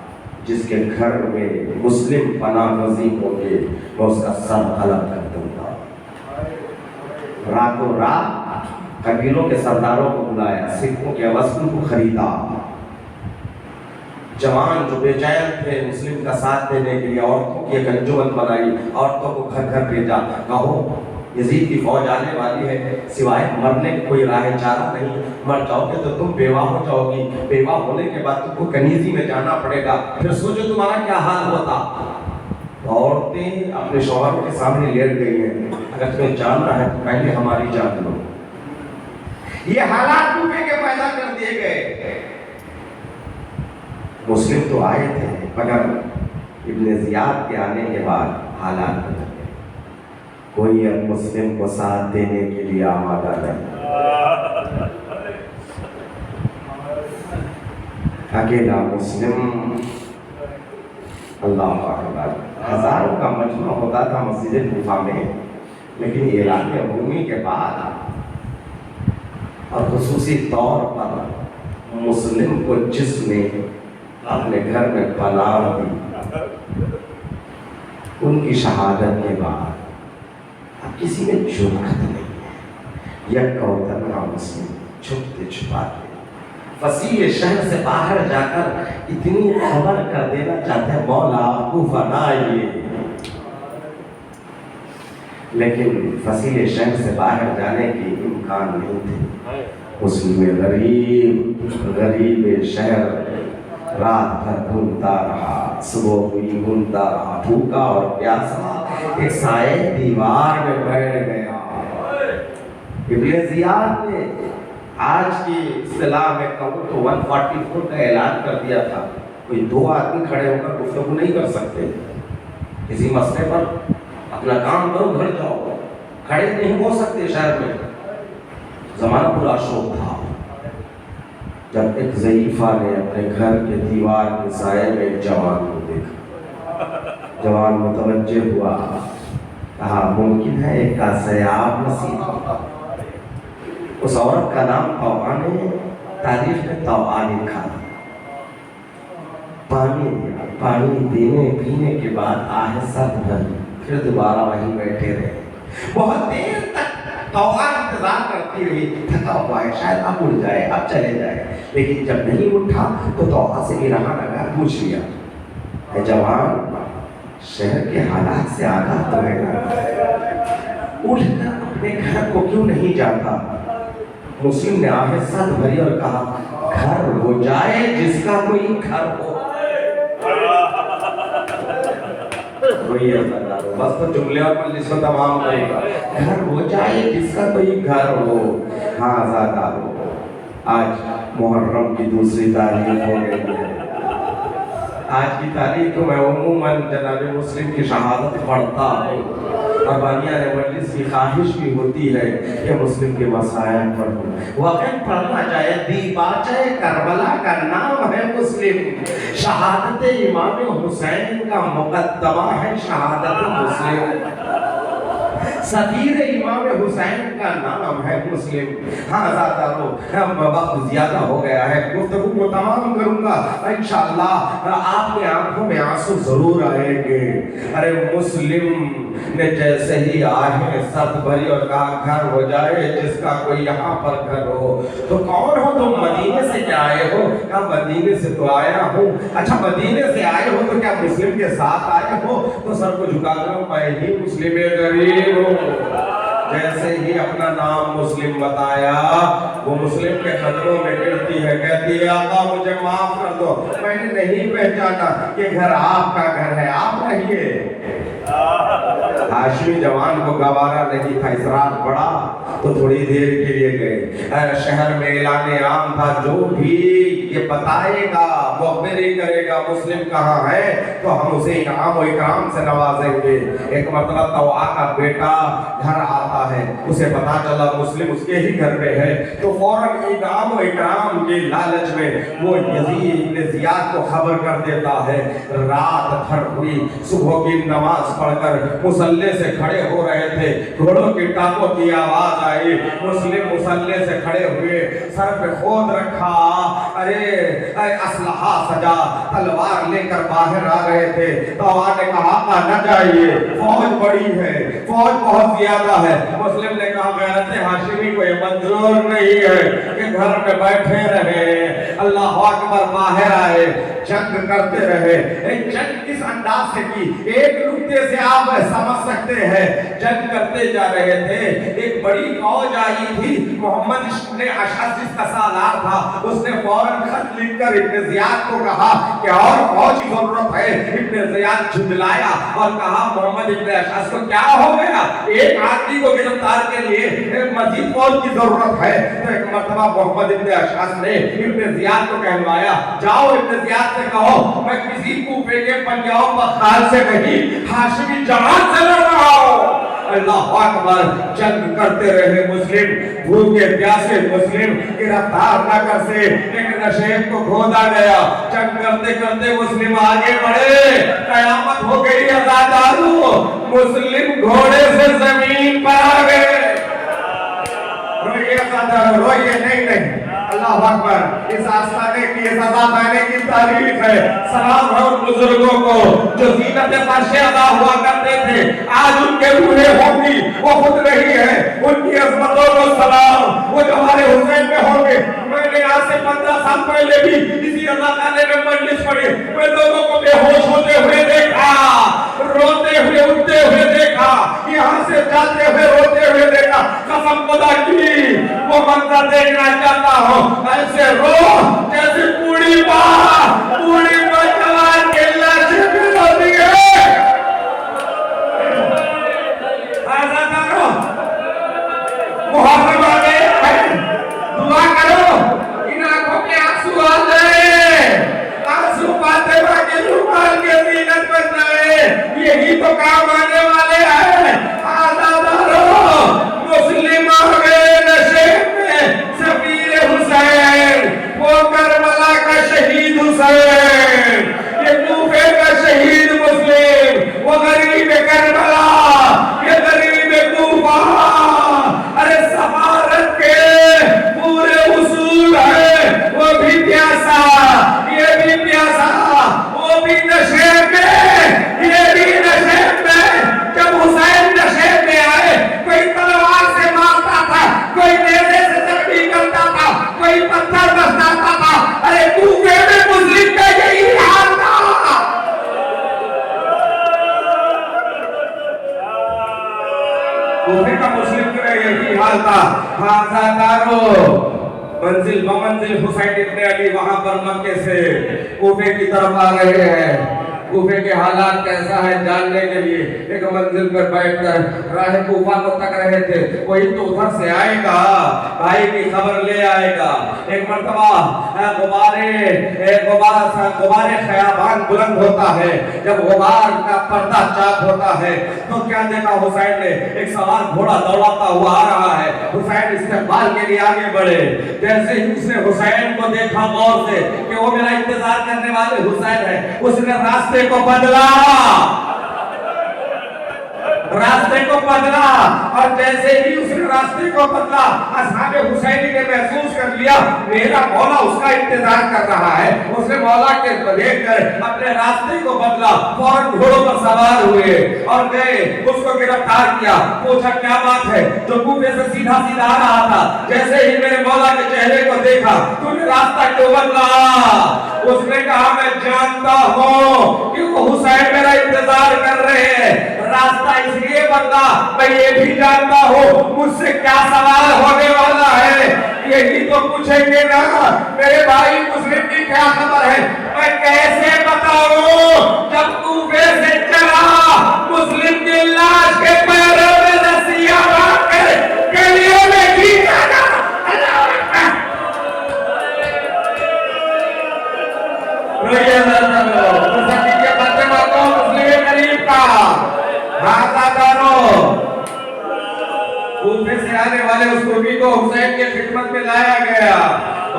جس کے گھر میں مسلم پناہ گزین ہوں گے میں اس کا سر قلم کر دوں گا. راتوں رات قبیلوں کے سرداروں کو بلایا, سکھوں کے وسطوں کو خریدا. جوان جو بے چین تھے مسلم کا ساتھ دینے کے لیے عورتوں کی ایک انجمن بنائی, عورتوں کو گھر گھر بھیجا. کہو یزید کی فوج آنے والی ہے, سوائے مرنے کی کوئی راہ چارہ نہیں. مر جاؤ گے تو تم بیوہ ہو جاؤ گی, بیوہ ہونے کے بعد تم کو کنیزی میں جانا پڑے گا. پھر سوچو تمہارا کیا حال ہوتا. عورتیں اپنے شوہروں کے سامنے لیٹ گئی ہیں, اگر تمہیں جاننا ہے تو پہلے ہماری جان لو. یہ حالات کوفے کے پیدا کر دیے گئے. مسلم تو آئے تھے مگر ابن زیاد کے آنے کے بعد حالات بدل گئے. کوئی اب مسلم کو ساتھ دینے کے لیے آمادہ نہیں. اکیلا مسلم, اللہ اکبر, ہزاروں کا مجمع ہوتا تھا مسجد کوفہ میں, لیکن اعلان عمومی کے بعد اور خصوصی طور پر مسلم کو جس نے اپنے گھر میں پناہ دی, ان کی شہادت کے بعد اب کسی میں جرأت نہیں ہے. یک کا اترنا مسلم چھپتے چھپاتے فصیح شہر سے باہر جا کر اتنی خبر کر دینا چاہتے ہیں, مولا کوفہ نہ آئیے. لیکن فصیح شہر سے باہر جانے کی امکان نہیں تھے. مسلم غریب شہر رات بھر گھومتا رہا, صبح ہوئی گھومتا رہا, بھوکا اور پیاسا ایک سائے دیوار میں بیٹھ گیا. ابن زیاد نے آج کی اصطلاح میں کہوں تو 144 کا اعلان کر دیا تھا. کوئی دو آدمی کھڑے ہو کر گفتگو نہیں کر سکتے. کسی مسئلے پر اپنا کام کرو, گھر جاؤ, کھڑے نہیں ہو سکتے شہر میں. زمانہ پورا شوق تھا. جب ایک ضعیفہ نے اپنے گھر کے دیوار کے سائے میں ایک جوان کو دیکھا, جوان متوجہ ہوا, کہا ممکن ہے ایک کا سیاب نصیب ہوگا. اس عورت کا نام طوعا نے تاریخ میں طوعا لکھا. پانی دیا, پانی دینے پینے کے بعد آہستہ بھری, پھر دوبارہ وہیں بیٹھے رہے. بہت دیر تک طوعا انتظار کرتی رہی, تھکا ہوا ہے شاید اب اٹھ جائے, اب چلے جائے. لیکن جب نہیں اٹھا تو طوعا سے بھی رہا لگا, پوچھ لیا, اے جوان شہر کے حالات سے آگاہ تو ہے نا, اٹھ کر اپنے گھر کو کیوں نہیں جاتا؟ مسلم نے آہستہ بھری اور کہا گھر ہو جائے جس کا کوئی گھر ہو. وہی اللہ بس تو جملے اور مجلس کو تمام کرے گا. گھر ہو جائے جس کا کوئی گھر ہو. ہاں آزادہ ہو. آج محرم کی دوسری تاریخ ہو گئی ہے. آج کی تاریخ کو میں عموماً جناب مسلم کی شہادت پڑھتا ہوں, اور بانیان مجلس کی خواہش بھی ہوتی ہے کہ مسلم کے مسائل پڑھوں. واقعی پڑھنا چاہے. دیباچہ کربلا کا نام ہے مسلم. شہادت امام حسین کا مقدمہ ہے شہادت مسلم. سفیر امام حسین کا نام ہے مسلم. ہاں زیادہ وقت زیادہ ہو گیا ہے, گفتگو کو تمام کروں گا انشاءاللہ. آپ کے آنکھوں میں آنسو ضرور آئیں گے. ارے مسلم نے جیسے ہی آہیں سب بھری اور کہا گھر ہو جائے جس کا کوئی یہاں پر گھر ہو. تو کون ہو تم, مدینے سے کیا آئے ہو؟ کہا مدینے سے تو آیا ہوں. اچھا مدینے سے آئے ہو تو کیا مسلم کے ساتھ آئے ہو؟ تو سر کو جھکا کر میں ہی مسلم غریب ہوں. جیسے ہی اپنا نام مسلم بتایا وہ مسلم کے قدموں میں گرتی ہے, کہتی ہے آقا مجھے معاف کر دو, میں نے نہیں پہچانا, یہ گھر آپ کا گھر ہے, آپ رہیے. ہاشمی جوان کو گوارا نہیں تھا، اصرار بڑا تو تھوڑی دیر کے لیے گئے۔ شہر میں اعلان عام تھا، جو بھی یہ بتائے گا، مخبری کرے گا مسلم کہاں ہے تو ہم اسے انعام و اکرام سے نوازیں گے۔ ایک مرتبہ طوعا کا بیٹا گھر آتا ہے، اسے پتا چلا مسلم اس کے ہی گھر میں ہے، تو فوراً انعام و اکرام کے لالچ میں وہ یزید ابن زیاد کو خبر کر دیتا ہے۔ رات بھر ہوئی، صبح کی نماز پڑھ کر مصلی سے کھڑے ہو رہے تھے، گھوڑوں کی ٹانگوں کی آواز آئی، مسلم مصلی سے کھڑے ہوئے، سر پہ خود رکھا، ارے اسلحہ سجا، تلوار لے کر باہر آ رہے تھے۔ طوعا نے کہا آقا نہ جائیے، فوج بڑی ہے، فوج بہت زیادہ ہے۔ مسلم نے کہا غیرت ہاشمی کو یہ منظور نہیں ہے کہ گھر میں بیٹھے رہے، اللہ اکبر، باہر آئے، جنگ کرتے رہے۔ جنگ کس انداز سے کی ایک نکتے سے آپ سمجھ سکتے ہیں، جنگ کرتے جا رہے تھے، ایک بڑی فوج آئی تھی، محمد ابن اشعث جس کا سالار تھا، اس نے فوراً خط لکھ کر ابن زیاد کو کہا کہ اور فوج کی ضرورت ہے۔ ابن زیاد جھنجلایا اور کہا محمد ابن اشعث کو کیا ہو گیا، ایک آدمی کو گرفتار کے لیے مزید فوج کی ضرورت ہے۔ تو ایک مرتبہ محمد ابن اشعث نے ابن زیاد کو کہلوایا، جاؤ ابن زیاد سے کہو میں کسی کوفے کے بنیاؤ بخال سے نہیں، ہاشمی جماعت سے لڑ رہا ہوں۔ اللہ اکبر، جنگ کرتے رہے مسلم، بھوکے پیاسے مسلم، گرفتار نہ کر سے ایک نشیب کو کھودا گیا۔ جنگ کرتے کرتے مسلم آگے بڑھے، قیامت ہو گئی عزادارو، مسلم گھوڑے سے زمین پر آ گئے۔ روئیے عزادارو، روئیے، نہیں، اللہ اکبر، اس آستانے کی اس عزادانے کی تاریخ ہے۔ سلام ہے ان بزرگوں کو جو زینت فرش ادا ہوا کرتے تھے، آج ان کے روحیں ہوں گی، وہ خود نہیں ہے، ان کی عظمتوں کو سلام، وہ جو ہمارے حسین میں ہوں گے۔ میں نے آج سے 15 سال پہلے بھی اسی عزادانے میں مجلس پڑھی، میں لوگوں کو بے ہوش ہوتے ہوئے دیکھا، روتے ہوئے اٹھتے ہوئے دیکھا، یہاں سے جاتے ہوئے روتے ہوئے دیکھا۔ قسم خدا کی وہ منظر دیکھنا چاہتا ہوں، ایسے رو جیسے بوڑھی ماں جوان کے لاشیں پہ روتی ہے۔ عزادارو، محرم آ گئے ہیں، دعا کرو ان آنکھوں کے آنسو آ جائے، آنسو فاطمہ کے رومال کے زینت بن جائے، یہی تو کام آنے والے ہیں۔ عزادارو، مسلم آ گئے نشیب میں، سفیر حسین، وہ کربلا کا شہید حسین، یہ کوفے کا شہید مسلم، وہ غریب کربلا، یہ غریب کوفہ، ارے سفارت کے پورے اصول ہیں، وہ بھی پیاسا، یہ بھی پیاسا، وہ بھی نشیب میں، یہ بھی نشیب میں۔ جب حسین نشیب میں آئے، کوئی تلوار سے مارتا تھا، کوئی نیزے سے ضربی کرتا تھا، کوئی پتھر برساتا تھا، ارے کوفے میں مسلم کا یہی حال تھا۔ کوفے کا مسلم کا یہی حال تھا۔ عزادارو، منزل بمنزل حسین ابن علی وہاں پر مکے سے کوفے کی طرف آ رہے ہیں۔ کوفے کے حالات کیسا ہے جاننے کے لیے ایک منزل پر بیٹھ کر راہ کوفہ کو تک رہے تھے، کوئی تو ادھر سے آئے گا، بھائی کی خبر لے آئے گا۔ ایک مرتبہ غبار خیابان بلند ہوتا ہے، جب غبار کا پردہ چاک ہوتا ہے تو کیا دیکھا حسین نے، ایک سوار گھوڑا دوڑاتا ہوا آ رہا ہے۔ حسین استقبال کے لیے آگے بڑھے، جیسے ہی اس نے حسین کو دیکھا غور سے کہ وہ میرا انتظار کرنے والے حسین ہے، اس نے راستے کو بدلا، اور جیسے ہی اس نے راستے کو بدلا، اصحاب حسینی نے محسوس کر لیا میرا مولا اس کا انتظار کر رہا ہے۔ اس نے مولا کے دیکھ کر اپنے راستے کو بدلا، فوراً گھوڑوں پر سوار ہوئے اور گئے، اس کو گرفتار کیا، پوچھا کیا بات ہے، جو کوفے سے سیدھا آ رہا تھا، جیسے ہی میرے مولا کے چہرے کو دیکھا تو نے راستہ کیوں بدلا؟ اس نے کہا میں جانتا ہوں کہ وہ حسین میرا انتظار کر رہے ہیں، راستہ اس لیے بدلا، میں یہ بھی جانتا ہوں مجھ سے کیا سوال ہونے والا ہے، یہی تو پوچھیں گے نا میرے بھائی مسلم کی کیا خبر ہے۔ میں کیسے بتاؤں جب کوفے سے چلا مسلم حسین کے خدمت میں لایا گیا.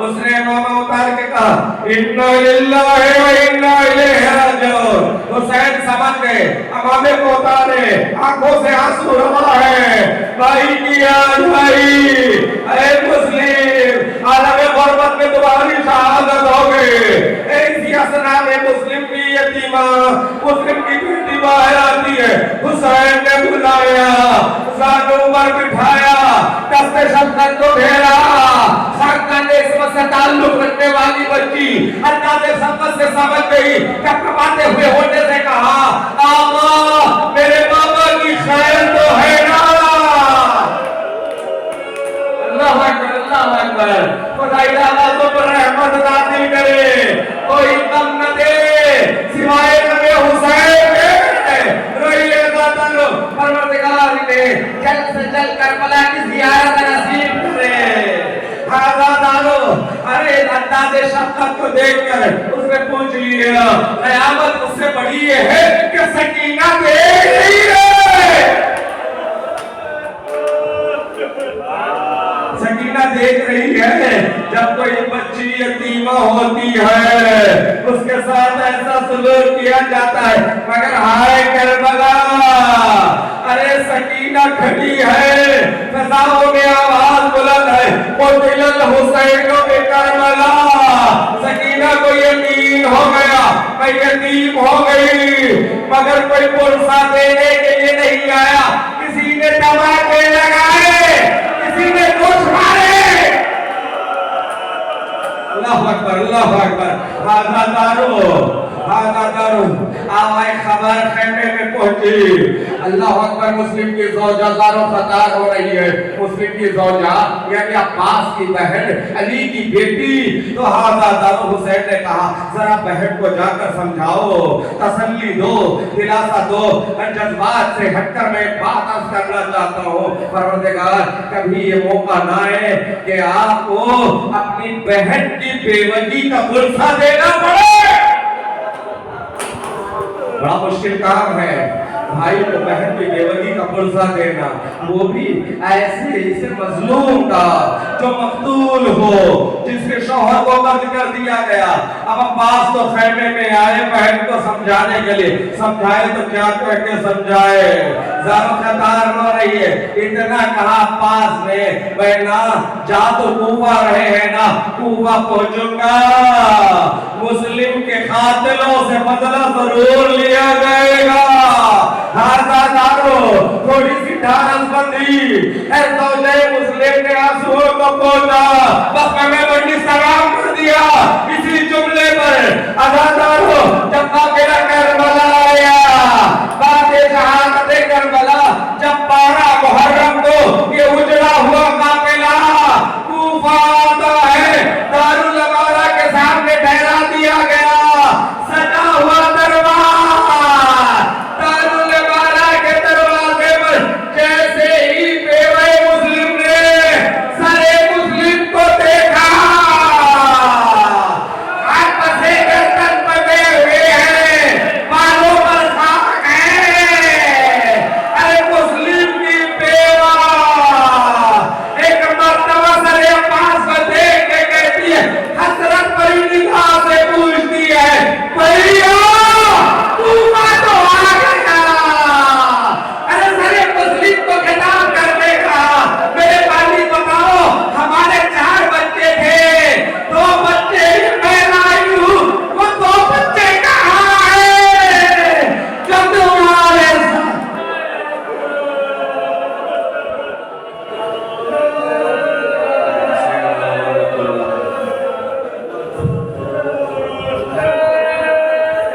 اس نے امامہ اتار کے کہا اِنَّا لِلَّهِ وَإِنَّا إِلَيْهِ رَاجِعُونَ. حسین سمجھ گئے, امامے کو اتارے, آنکھوں سے آنسو روا ہے. بھائی کی آج بھائی, اے مسلم, عالم غربت میں تمہاری شہادت ہو گئی. ایسی اسنا میں مسلم کی یتیمہ, مسلم کی بیٹی باہر آتی ہے. حسین نے بلایا, زانوں پر بٹھایا, دست شفقت کو پھیرا. خاندان اسم سے تعلق رکھنے والی بچی انداز سمت سے سمجھ گئی, کپکپاتے ہوئے ہونے سے کہا آقا میرے بابا کی خیر تو ہے نا. اللہ اکبر, اللہ اکبر. خدای تعالیٰ تو پر رحمت نازل کرے, کوئی غم نہ دے سوائے نبی حسین کے. رہیے قاتل پروردگار نے جلد سے جلد کربلا کی زیارت نصیب کرے. دارو, ارے انداز شفقت کو دیکھ کر اس نے پوچھ لیا قیامت اس سے بڑی یہ ہے کہ سکینہ دیکھ رہی ہے. سکینہ دیکھ رہی ہے جب کوئی بچی یتیمہ ہوتی ہے اس کے ساتھ ایسا سلوک کیا جاتا ہے. مگر ہائے کربلا, ارے سکینہ کھڑی ہے, فضاؤں میں آواز بلند ہے قتل الحسین بکربلا. سکینہ کو یقین ہو گیا میں یتیم ہو گئی, مگر کوئی پرسہ دینے کے لیے نہیں آیا. کسی نے دھماکے لگائے, کسی نے کچھ مارے. اللہ اکبر, اللہ اکبر. ہاں دارو, ہاں دارو. آوائے خبر خیمے میں پہنچی. اللہ اکبر. مسلم کی زوجہ زارو خطار ہو رہی ہے. مسلم کی زوجہ یعنی عباس کی بہن, علی کی بیٹی. تو ہاں دارو, حسین نے کہا ذرا بہن کو جا کر سمجھاؤ, تسلی دو, دلاسا دو. جذبات سے ہٹ کر میں ایک بات عرض کرنا چاہتا ہوں. پروردگار کبھی یہ موقع نہ آئے کہ آپ کو اپنی بہن کی بیوگی کا پرسہ دینا پڑے. بڑا مشکل کام ہے بھائی کو بہن کی بیوگی کا پرسہ دینا, وہ بھی ایسے اسے مظلوم کا جو مقتول ہو, جس کے شوہر کو قتل کر دیا گیا. اب عباس تو خیمے میں آئے بہن کو سمجھانے کے لیے. سمجھائے تو کیا کہہ کے سمجھائے, زارو خطار ہو رہی ہے. اتنا کہا عباس نے, بہنا جا تو کوفہ رہے ہیں نا, کوفہ پہنچوں گا, مسلم کے قاتلوں سے بدلہ ضرور لیا جائے گا. ہاں دارو, تھوڑی سی ڈھارس بندی. اے زوجہ مسلم نے آنسوؤں کو پوچھا, وقت